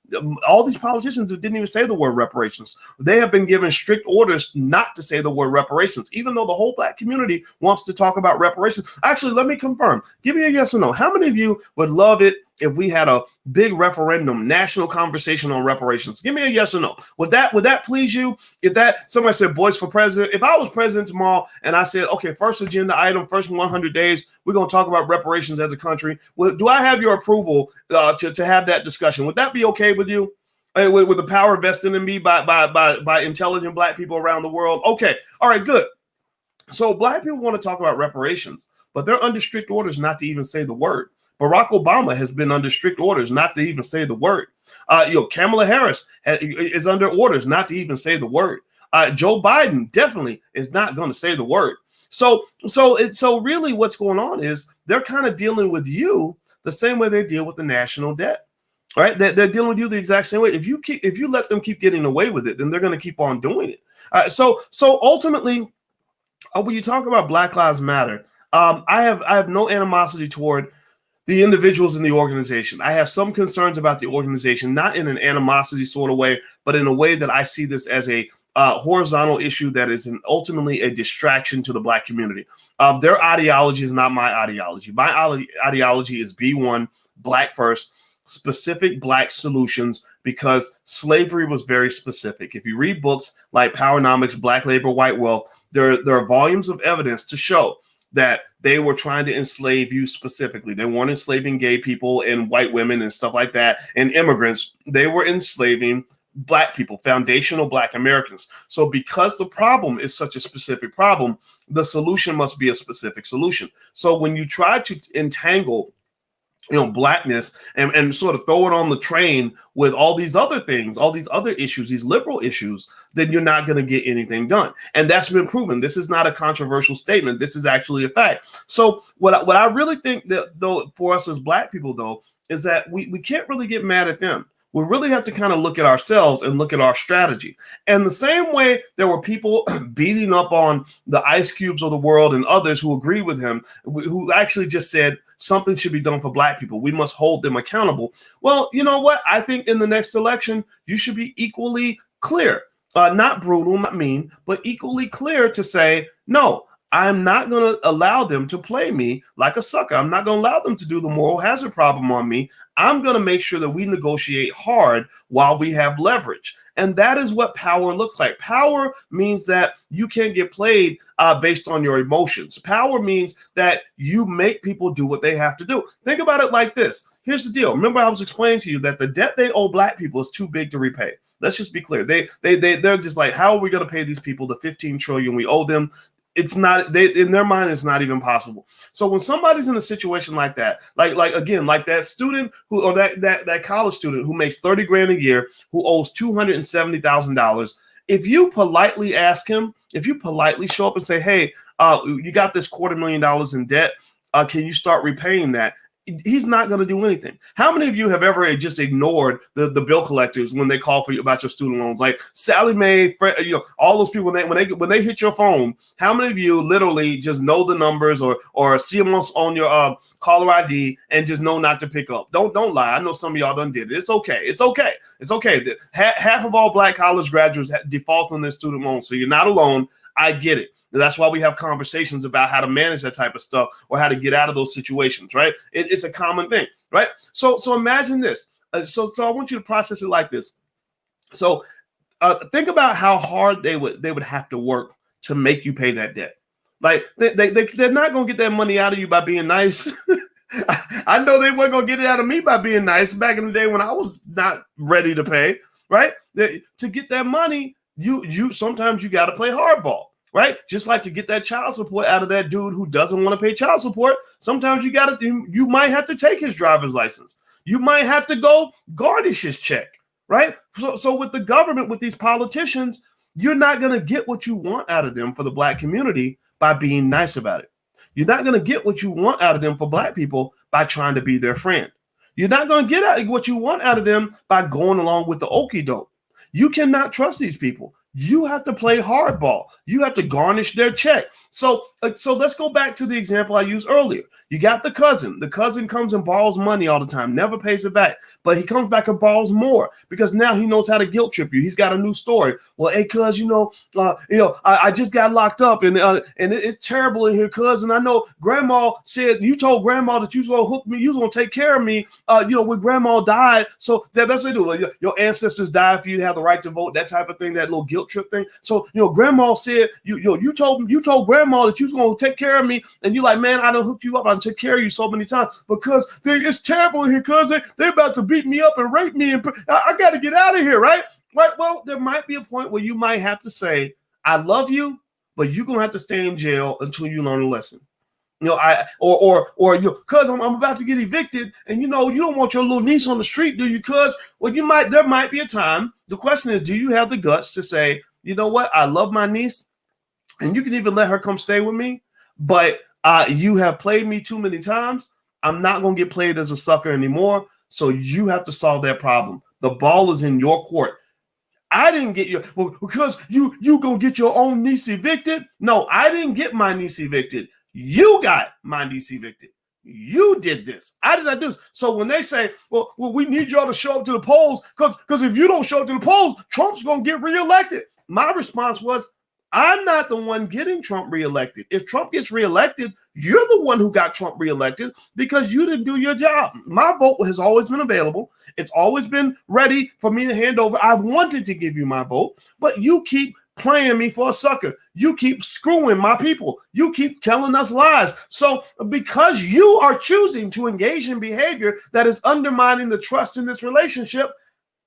All these politicians who didn't even say the word reparations, they have been given strict orders not to say the word reparations, even though the whole black community wants to talk about reparations. Actually, let me confirm. Give me a yes or no. How many of you would love it if we had a big referendum, national conversation on reparations? Give me a yes or no. Would that please you? If that somebody said boys for president, if I was president tomorrow and I said, okay, first agenda item, first 100 days, we're going to talk about reparations as a country. Well, do I have your approval to have that discussion? Would that be okay with you? With the power vested in me by intelligent black people around the world? Okay. All right, good. So black people want to talk about reparations, but they're under strict orders not to even say the word. Barack Obama has been under strict orders not to even say the word. Kamala Harris is under orders not to even say the word. Joe Biden definitely is not going to say the word. So really what's going on is they're kind of dealing with you the same way they deal with the national debt. All right, they're dealing with you the exact same way. If you let them keep getting away with it, then they're going to keep on doing it. So ultimately, when you talk about Black Lives Matter, I have no animosity toward the individuals in the organization. I have some concerns about the organization, not in an animosity sort of way, but in a way that I see this as a horizontal issue that is ultimately a distraction to the black community. Their ideology is not my ideology. My ideology is be one, black first. specific black solutions because slavery was very specific. If you read books like Powernomics, Black Labor, White Wealth, there are volumes of evidence to show that they were trying to enslave you specifically. They weren't enslaving gay people and white women and stuff like that and immigrants. They were enslaving black people, foundational black Americans. So because the problem is such a specific problem, the solution must be a specific solution. So when you try to entangle blackness and sort of throw it on the train with all these other things, all these other issues, these liberal issues, then you're not going to get anything done. And that's been proven. This is not a controversial statement. This is actually a fact. So what I really think that, though, for us as black people, though, is that we can't really get mad at them. We really have to kind of look at ourselves and look at our strategy. And the same way there were people beating up on the Ice Cubes of the world and others who agree with him, who actually just said something should be done for black people. We must hold them accountable. Well, you know what? I think in the next election, you should be equally clear, not brutal, not mean, but equally clear to say, no, I'm not going to allow them to play me like a sucker. I'm not going to allow them to do the moral hazard problem on me. I'm going to make sure that we negotiate hard while we have leverage. And that is what power looks like. Power means that you can't get played based on your emotions. Power means that you make people do what they have to do. Think about it like this. Here's the deal. Remember, I was explaining to you that the debt they owe black people is too big to repay. Let's just be clear. They're just like, how are we going to pay these people the $15 trillion we owe them? It's not, in their mind, it's not even possible. So when somebody's in a situation like that, like that student who, or that college student who makes $30,000 a year, who owes $270,000, if you politely ask him, if you politely show up and say, hey, you got this $250,000 in debt, can you start repaying that? He's not going to do anything. How many of you have ever just ignored the bill collectors when they call for you about your student loans? Like Sally Mae, all those people, when they hit your phone, how many of you literally just know the numbers or see them on your caller ID and just know not to pick up? Don't lie. I know some of y'all done did it. It's okay. It's okay. It's okay. Half of all black college graduates default on their student loans, so you're not alone. I get it. That's why we have conversations about how to manage that type of stuff or how to get out of those situations, right? It's a common thing, right? So imagine this. So I want you to process it like this. So think about how hard they would have to work to make you pay that debt. Like they're not going to get that money out of you by being nice. I know they weren't going to get it out of me by being nice back in the day when I was not ready to pay, right? To get that money, you sometimes you got to play hardball. Right? Just like to get that child support out of that dude who doesn't want to pay child support. Sometimes you might have to take his driver's license. You might have to go garnish his check, right? So with the government, with these politicians, you're not going to get what you want out of them for the black community by being nice about it. You're not going to get what you want out of them for black people by trying to be their friend. You're not going to get what you want out of them by going along with the okie doke. You cannot trust these people. You have to play hardball. You have to garnish their check. So let's go back to the example I used earlier. You got the cousin. The cousin comes and borrows money all the time, never pays it back, but he comes back and borrows more because now he knows how to guilt trip you. He's got a new story. Well, hey, cuz, I just got locked up and it's terrible in here, cuz, and I know grandma said you told grandma that you was gonna hook me, you was gonna take care of me. When grandma died, so that's what they do. Your ancestors died for you to have the right to vote, that type of thing, that little guilt trip thing. So grandma said you told grandma that you was gonna take care of me, and you like, man, I done hooked you up, I done took care of you so many times because it's terrible in here, cuz they about to beat me up and rape me, and I got to get out of here, right? Well, there might be a point where you might have to say, I love you, but you're gonna have to stay in jail until you learn a lesson. Cuz I'm about to get evicted, and you don't want your little niece on the street, do you, cuz? Well, there might be a time. The question is, do you have the guts to say, you know what, I love my niece, and you can even let her come stay with me, but you have played me too many times. I'm not going to get played as a sucker anymore. So you have to solve that problem. The ball is in your court. I didn't get because you going to get your own niece evicted. No, I didn't get my niece evicted. You got my niece evicted. You did this. I did not do this. So when they say, well, we need y'all to show up to the polls because if you don't show up to the polls, Trump's going to get reelected. My response was, I'm not the one getting Trump reelected. If Trump gets reelected, you're the one who got Trump reelected because you didn't do your job. My vote has always been available. It's always been ready for me to hand over. I've wanted to give you my vote, but you keep playing me for a sucker. You keep screwing my people. You keep telling us lies. So because you are choosing to engage in behavior that is undermining the trust in this relationship,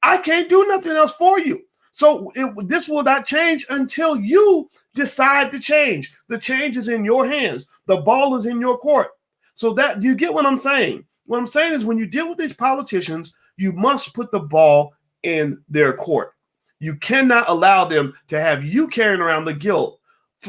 I can't do nothing else for you. So this will not change until you decide to change. The change is in your hands. The ball is in your court. So that you get what I'm saying. What I'm saying is when you deal with these politicians, you must put the ball in their court. You cannot allow them to have you carrying around the guilt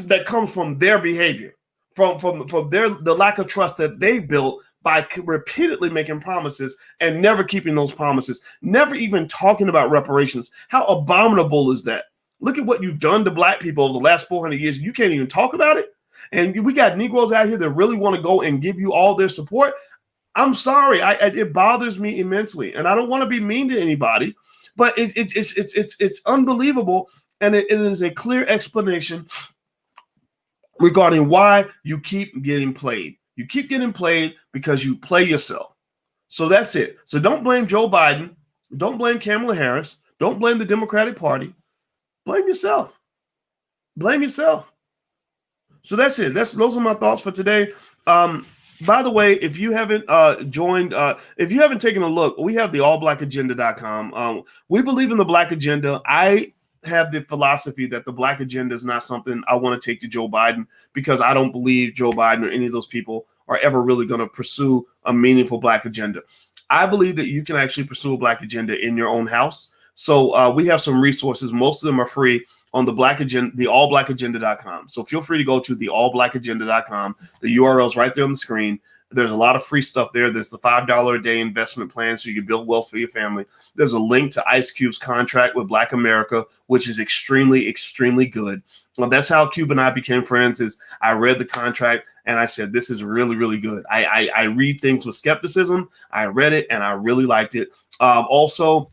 that comes from their behavior, from the lack of trust that they built by repeatedly making promises and never keeping those promises, never even talking about reparations. How abominable is that? Look at what you've done to Black people over the last 400 years. You can't even talk about it. And we got Negroes out here that really want to go and give you all their support. I'm sorry. It bothers me immensely. And I don't want to be mean to anybody, but it's unbelievable. And it is a clear explanation regarding why you keep getting played. You keep getting played because you play yourself. So that's it. So don't blame Joe Biden. Don't blame Kamala Harris. Don't blame the Democratic Party. Blame yourself. Blame yourself. So that's it. Those are my thoughts for today. By the way, if you haven't joined, if you haven't taken a look, we have the allblackagenda.com. We believe in the Black agenda. I have the philosophy that the Black agenda is not something I want to take to Joe Biden because I don't believe Joe Biden or any of those people are ever really going to pursue a meaningful Black agenda. I believe that you can actually pursue a Black agenda in your own house. So we have some resources. Most of them are free on the Black agenda, the allblackagenda.com. So feel free to go to the allblackagenda.com. The URL is right there on the screen. There's a lot of free stuff there. There's the $5 a day investment plan so you can build wealth for your family. There's a link to Ice Cube's contract with Black America, which is extremely, extremely good. Well, that's how Cube and I became friends. Is I read the contract and I said, this is really, really good. I read things with skepticism. I read it and I really liked it. Also,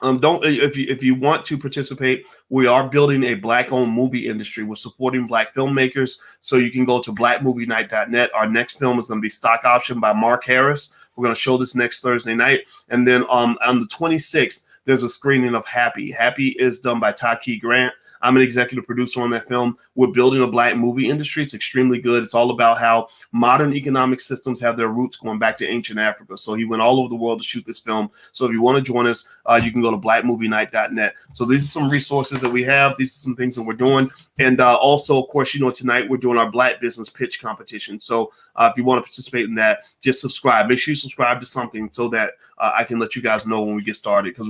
if you want to participate, we are building a Black-owned movie industry. We're supporting Black filmmakers, so you can go to blackmovienight.net. Our next film is going to be Stock Option by Mark Harris. We're going to show this next Thursday night, and then on the 26th, there's a screening of Happy. Happy is done by Taki Grant. I'm an executive producer on that film. We're building a Black movie industry. It's extremely good. It's all about how modern economic systems have their roots going back to ancient Africa. So he went all over the world to shoot this film. So if you want to join us, you can go to blackmovienight.net. So these are some resources that we have. These are some things that we're doing. And also, of course, tonight we're doing our Black business pitch competition. So if you want to participate in that, just subscribe. Make sure you subscribe to something so that I can let you guys know when we get started. Because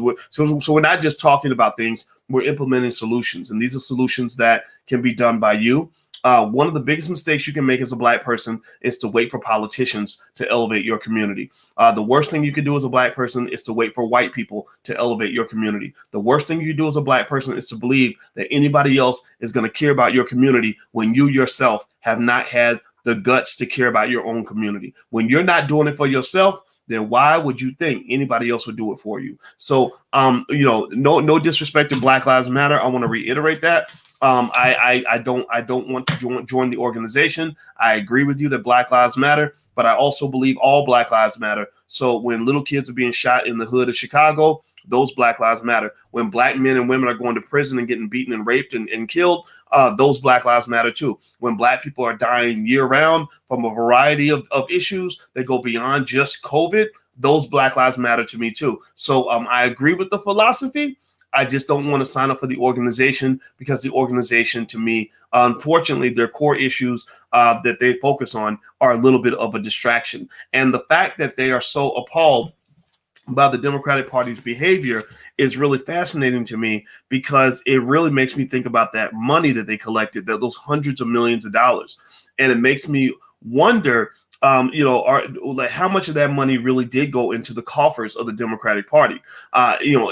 we're not just talking about things. We're implementing solutions, and these are solutions that can be done by you. One of the biggest mistakes you can make as a Black person is to wait for politicians to elevate your community. The worst thing you can do as a Black person is to wait for white people to elevate your community. The worst thing you do as a Black person is to believe that anybody else is going to care about your community when you yourself have not had the guts to care about your own community. When you're not doing it for yourself, then why would you think anybody else would do it for you? So, no disrespect to Black Lives Matter. I want to reiterate that. I don't want to join the organization. I agree with you that Black Lives Matter, but I also believe all Black Lives matter. So when little kids are being shot in the hood of Chicago, those Black Lives matter. When Black men and women are going to prison and getting beaten and raped and killed, those Black Lives matter too. When Black people are dying year round from a variety of issues that go beyond just COVID, those Black Lives matter to me too. So I agree with the philosophy. I just don't want to sign up for the organization because the organization, to me, unfortunately, their core issues that they focus on are a little bit of a distraction. And the fact that they are so appalled by the Democratic Party's behavior is really fascinating to me because it really makes me think about that money that they collected, those hundreds of millions of dollars. And it makes me wonder, how much of that money really did go into the coffers of the Democratic Party.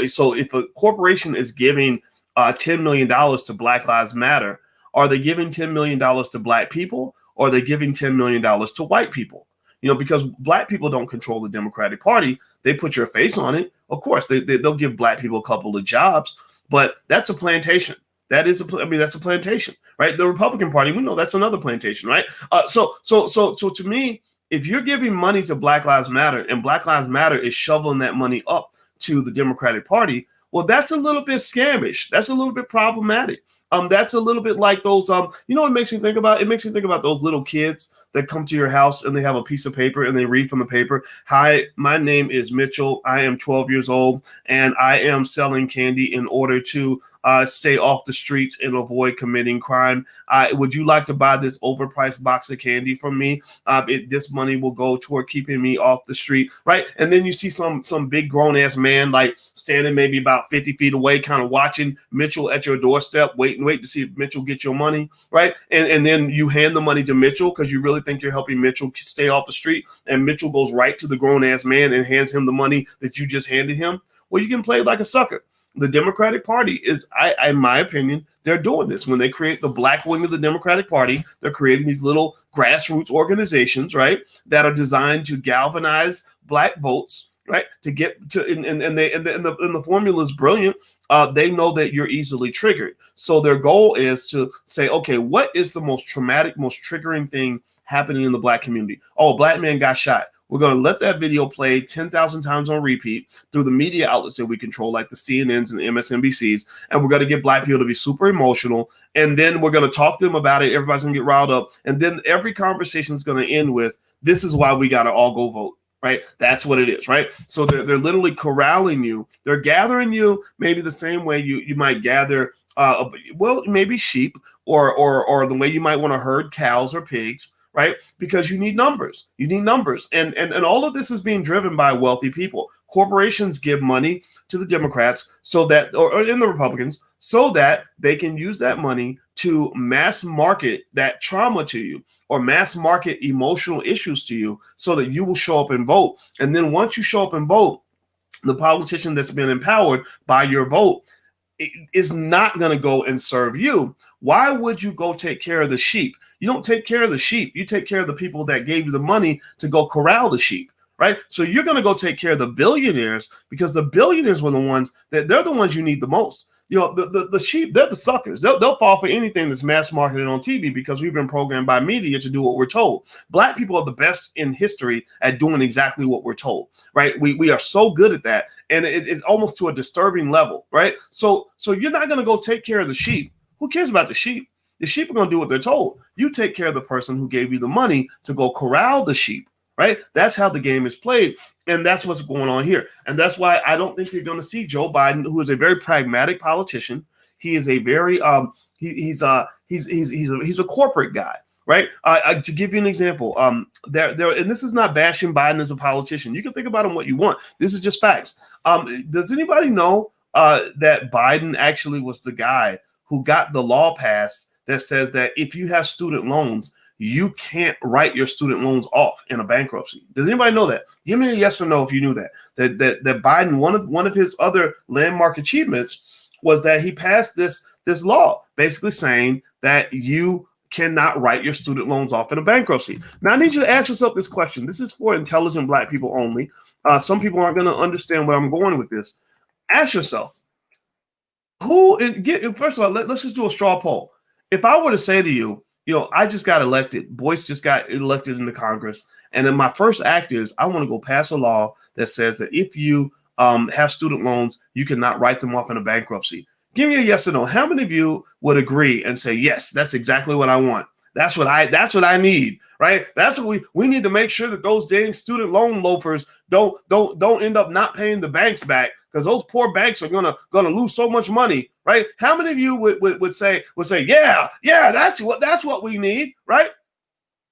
So if a corporation is giving $10 million to Black Lives Matter, are they giving $10 million to Black people, or are they giving $10 million to white people? Because Black people don't control the Democratic Party. They put your face on it. Of course, they'll give Black people a couple of jobs, but that's a plantation. That is that's a plantation, right? The Republican Party, we know that's another plantation, right? So to me, if you're giving money to Black Lives Matter and Black Lives Matter is shoveling that money up to the Democratic Party, well, that's a little bit scamish. That's a little bit problematic. That's a little bit like those, you know what it makes me think about? It makes me think about those little kids that come to your house and they have a piece of paper and they read from the paper. Hi, my name is Mitchell. I am 12 years old and I am selling candy in order to stay off the streets and avoid committing crime. Would you like to buy this overpriced box of candy from me? This money will go toward keeping me off the street, right? And then you see some big grown ass man like standing maybe about 50 feet away, kind of watching Mitchell at your doorstep, wait to see if Mitchell get your money, right? And then you hand the money to Mitchell because you really think you're helping Mitchell stay off the street, and Mitchell goes right to the grown ass man and hands him the money that you just handed him. Well, you can play like a sucker. The Democratic Party is, in my opinion, they're doing this. When they create the black wing of the Democratic Party, they're creating these little grassroots organizations, right, that are designed to galvanize black votes, right, to get to, and the formula is brilliant. They know that you're easily triggered. So their goal is to say, okay, what is the most traumatic, most triggering thing happening in the black community? Oh, a black man got shot. We're going to let that video play 10,000 times on repeat through the media outlets that we control, like the CNNs and the MSNBCs. And we're going to get black people to be super emotional. And then we're going to talk to them about it. Everybody's going to get riled up. And then every conversation is going to end with, this is why we got to all go vote. Right? That's what it is, right? So they're literally corralling you. They're gathering you maybe the same way you might gather, maybe sheep or the way you might want to herd cows or pigs, right? Because you need numbers. You need numbers. And all of this is being driven by wealthy people. Corporations give money to the Democrats so that, or in the Republicans, so that they can use that money to mass market that trauma to you or mass market emotional issues to you so that you will show up and vote. And then once you show up and vote, the politician that's been empowered by your vote is not going to go and serve you. Why would you go take care of the sheep? You don't take care of the sheep. You take care of the people that gave you the money to go corral the sheep. Right. So you're going to go take care of the billionaires because the billionaires were the ones they're the ones you need the most. You know, the sheep, they're the suckers. They'll fall for anything that's mass marketed on TV because we've been programmed by media to do what we're told. Black people are the best in history at doing exactly what we're told. Right. We are so good at that. And it's almost to a disturbing level. Right. So you're not going to go take care of the sheep. Who cares about the sheep? The sheep are going to do what they're told. You take care of the person who gave you the money to go corral the sheep. Right. That's how the game is played. And that's what's going on here. And that's why I don't think you're going to see Joe Biden, who is a very pragmatic politician. He is a very he's a corporate guy. Right. To give you an example, and this is not bashing Biden as a politician. You can think about him what you want. This is just facts. Does anybody know that Biden actually was the guy who got the law passed that says that if you have student loans, you can't write your student loans off in a bankruptcy? Does anybody know that? Give me a yes or no if you knew that. That Biden, one of his other landmark achievements was that he passed this law basically saying that you cannot write your student loans off in a bankruptcy. Now I need you to ask yourself this question. This is for intelligent black people only. Some people aren't going to understand where I'm going with this. Ask yourself, first of all, let's just do a straw poll. If I were to say to you, I just got elected. Boyce just got elected into Congress. And then my first act is I want to go pass a law that says that if you have student loans, you cannot write them off in a bankruptcy. Give me a yes or no. How many of you would agree and say, yes, that's exactly what I want? That's what I need, right? That's what we need to make sure that those dang student loan loafers don't end up not paying the banks back, because those poor banks are gonna lose so much money, right? How many of you would say, yeah, that's what we need, right?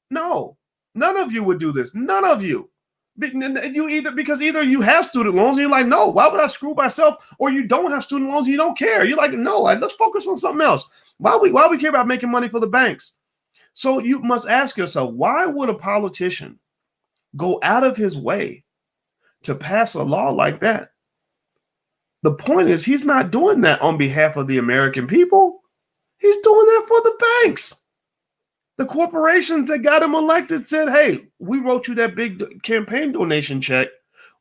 No, none of you would do this. None of you. Either you have student loans and you're like, no, why would I screw myself? Or you don't have student loans and you don't care. You're like, no, let's focus on something else. Why we care about making money for the banks? So you must ask yourself, why would a politician go out of his way to pass a law like that? The point is, he's not doing that on behalf of the American people. He's doing that for the banks. The corporations that got him elected said, hey, we wrote you that big campaign donation check.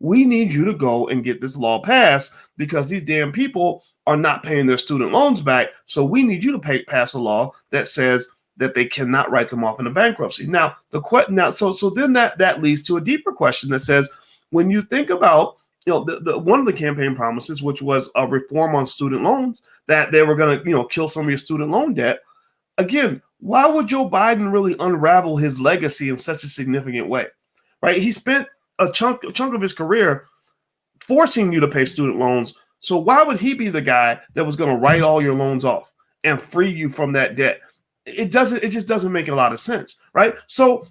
we need you to go and get this law passed because these damn people are not paying their student loans back. So we need you to pass a law that says that they cannot write them off in a bankruptcy. Now, so then that leads to a deeper question that says, when you think about, one of the campaign promises, which was a reform on student loans, that they were going to, kill some of your student loan debt. Again, why would Joe Biden really unravel his legacy in such a significant way, right? He spent a chunk of his career forcing you to pay student loans. So why would he be the guy that was going to write all your loans off and free you from that debt? It just doesn't make a lot of sense, right? So,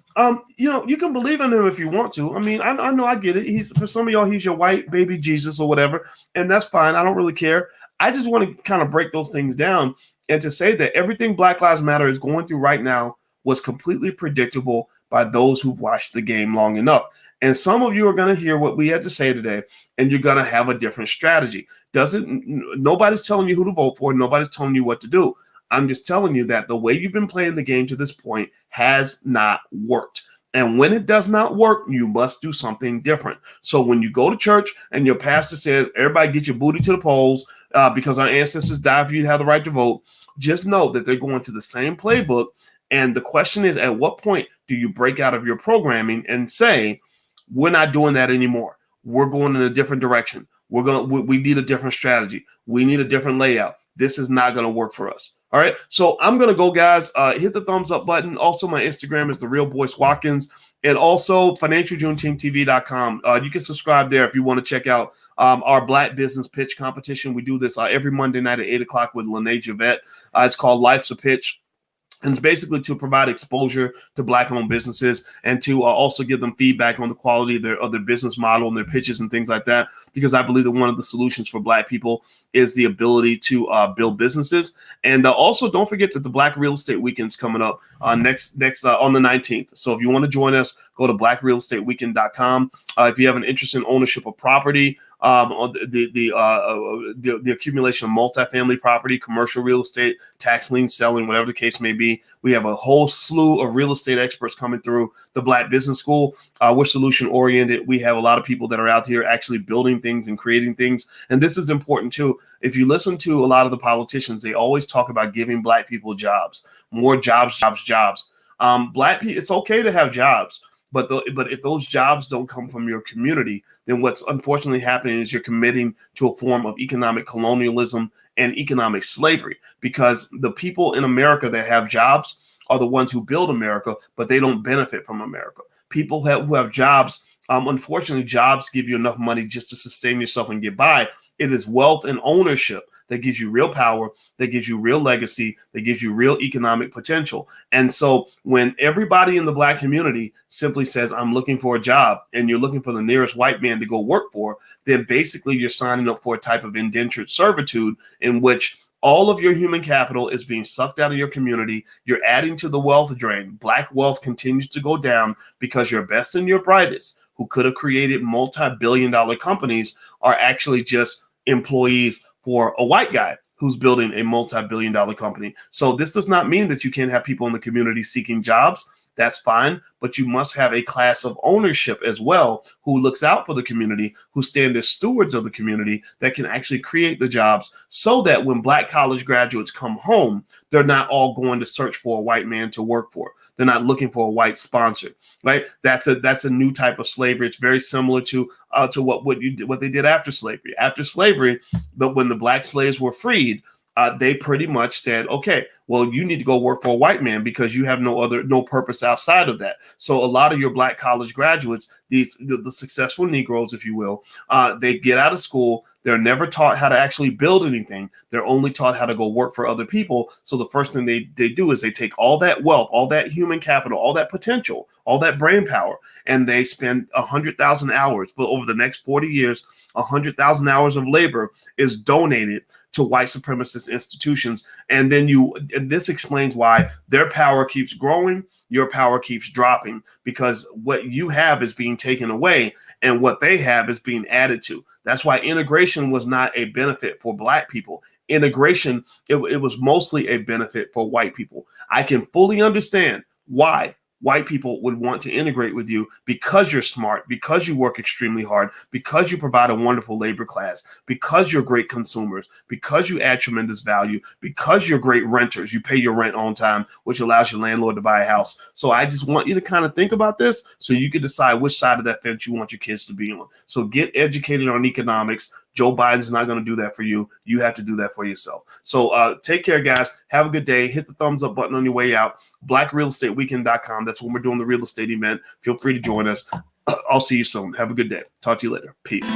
you can believe in him if you want to. I mean, I know, I get it. For some of y'all, he's your white baby Jesus or whatever, and that's fine. I don't really care. I just want to kind of break those things down and to say that everything Black Lives Matter is going through right now was completely predictable by those who've watched the game long enough. And some of you are going to hear what we had to say today, and you're going to have a different strategy. Nobody's telling you who to vote for. Nobody's telling you what to do. I'm just telling you that the way you've been playing the game to this point has not worked. And when it does not work, you must do something different. So when you go to church and your pastor says, everybody get your booty to the polls because our ancestors died for you to have the right to vote, just know that they're going to the same playbook. And the question is, at what point do you break out of your programming and say, we're not doing that anymore. We're going in a different direction. We need a different strategy. We need a different layout. This is not going to work for us. All right. So I'm going to go, guys. Hit the thumbs up button. Also, my Instagram is The Real Boyce Watkins, and also financialjuneteenth.tv.com. You can subscribe there if you want to check out our Black Business Pitch competition. We do this every Monday night at 8 o'clock with Lene Javette. It's called Life's a Pitch. And it's basically to provide exposure to Black-owned businesses and to also give them feedback on the quality of their business model and their pitches and things like that. Because I believe that one of the solutions for Black people is the ability to build businesses. And also, don't forget that the Black Real Estate Weekend is coming up next on the 19th. So if you want to join us, go to blackrealestateweekend.com. If you have an interest in ownership of property, the accumulation of multifamily property, commercial real estate, tax lien selling, whatever the case may be. We have a whole slew of real estate experts coming through the Black Business School. We're solution oriented. We have a lot of people that are out here actually building things and creating things. And this is important too. If you listen to a lot of the politicians, they always talk about giving Black people jobs, more jobs. Black people, it's okay to have jobs. But if those jobs don't come from your community, then what's unfortunately happening is you're committing to a form of economic colonialism and economic slavery, because the people in America that have jobs are the ones who build America, but they don't benefit from America. People who have jobs, unfortunately, jobs give you enough money just to sustain yourself and get by. It is wealth and ownership that gives you real power, that gives you real legacy, that gives you real economic potential. And so when everybody in the Black community simply says, I'm looking for a job, and you're looking for the nearest white man to go work for, then basically you're signing up for a type of indentured servitude in which all of your human capital is being sucked out of your community. You're adding to the wealth drain. Black wealth continues to go down because your best and your brightest, who could have created multi-billion-dollar companies, are actually just employees for a white guy who's building a multi-billion-dollar company. So this does not mean that you can't have people in the community seeking jobs. That's fine, but you must have a class of ownership as well who looks out for the community, who stand as stewards of the community, that can actually create the jobs so that when Black college graduates come home, they're not all going to search for a white man to work for. They're not looking for a white sponsor, right? That's a new type of slavery. It's very similar to what they did after slavery. After slavery, when the Black slaves were freed, they pretty much said, okay, well, you need to go work for a white man because you have no purpose outside of that. So a lot of your Black college graduates, the successful Negroes, if you will, they get out of school. They're never taught how to actually build anything. They're only taught how to go work for other people. So the first thing they do is they take all that wealth, all that human capital, all that potential, all that brain power, and they spend 100,000 hours. But over the next 40 years, 100,000 hours of labor is donated to white supremacist institutions. And this explains why their power keeps growing, your power keeps dropping, because what you have is being taken away and what they have is being added to. That's why integration was not a benefit for Black people. Integration, it was mostly a benefit for white people. I can fully understand why white people would want to integrate with you because you're smart, because you work extremely hard, because you provide a wonderful labor class, because you're great consumers, because you add tremendous value, because you're great renters. You pay your rent on time, which allows your landlord to buy a house. So I just want you to kind of think about this so you can decide which side of that fence you want your kids to be on. So get educated on economics. Joe Biden's not going to do that for you. You have to do that for yourself. So take care, guys. Have a good day. Hit the thumbs up button on your way out. BlackRealEstateWeekend.com. That's when we're doing the real estate event. Feel free to join us. I'll see you soon. Have a good day. Talk to you later. Peace.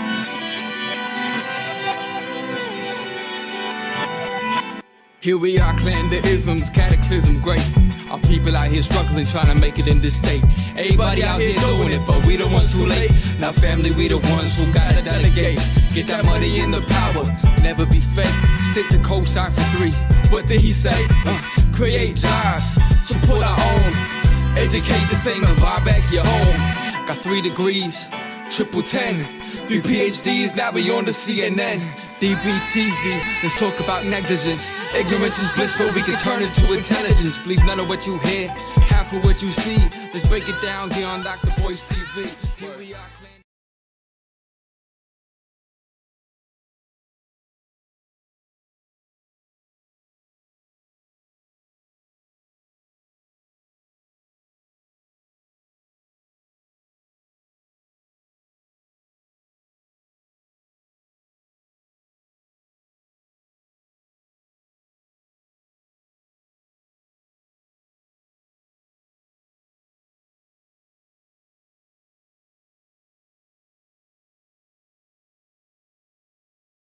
Here we are, clan the isms, cataclysm great. Our people out here struggling, trying to make it in this state. Everybody out here doing it, but we the ones who late. Now family, we the ones who gotta delegate. Get that money in the power, never be fake. Stick to cosign for 3. What did he say? Create jobs, support our own. Educate the same and buy back your home. Got 3 degrees, triple 10. 3 PhDs, now we on the CNN. DBTV, let's talk about negligence. Ignorance is bliss, but we can turn it to intelligence. Believe none of what you hear, half of what you see. Let's break it down here on Dr. Boyce TV. Here we are.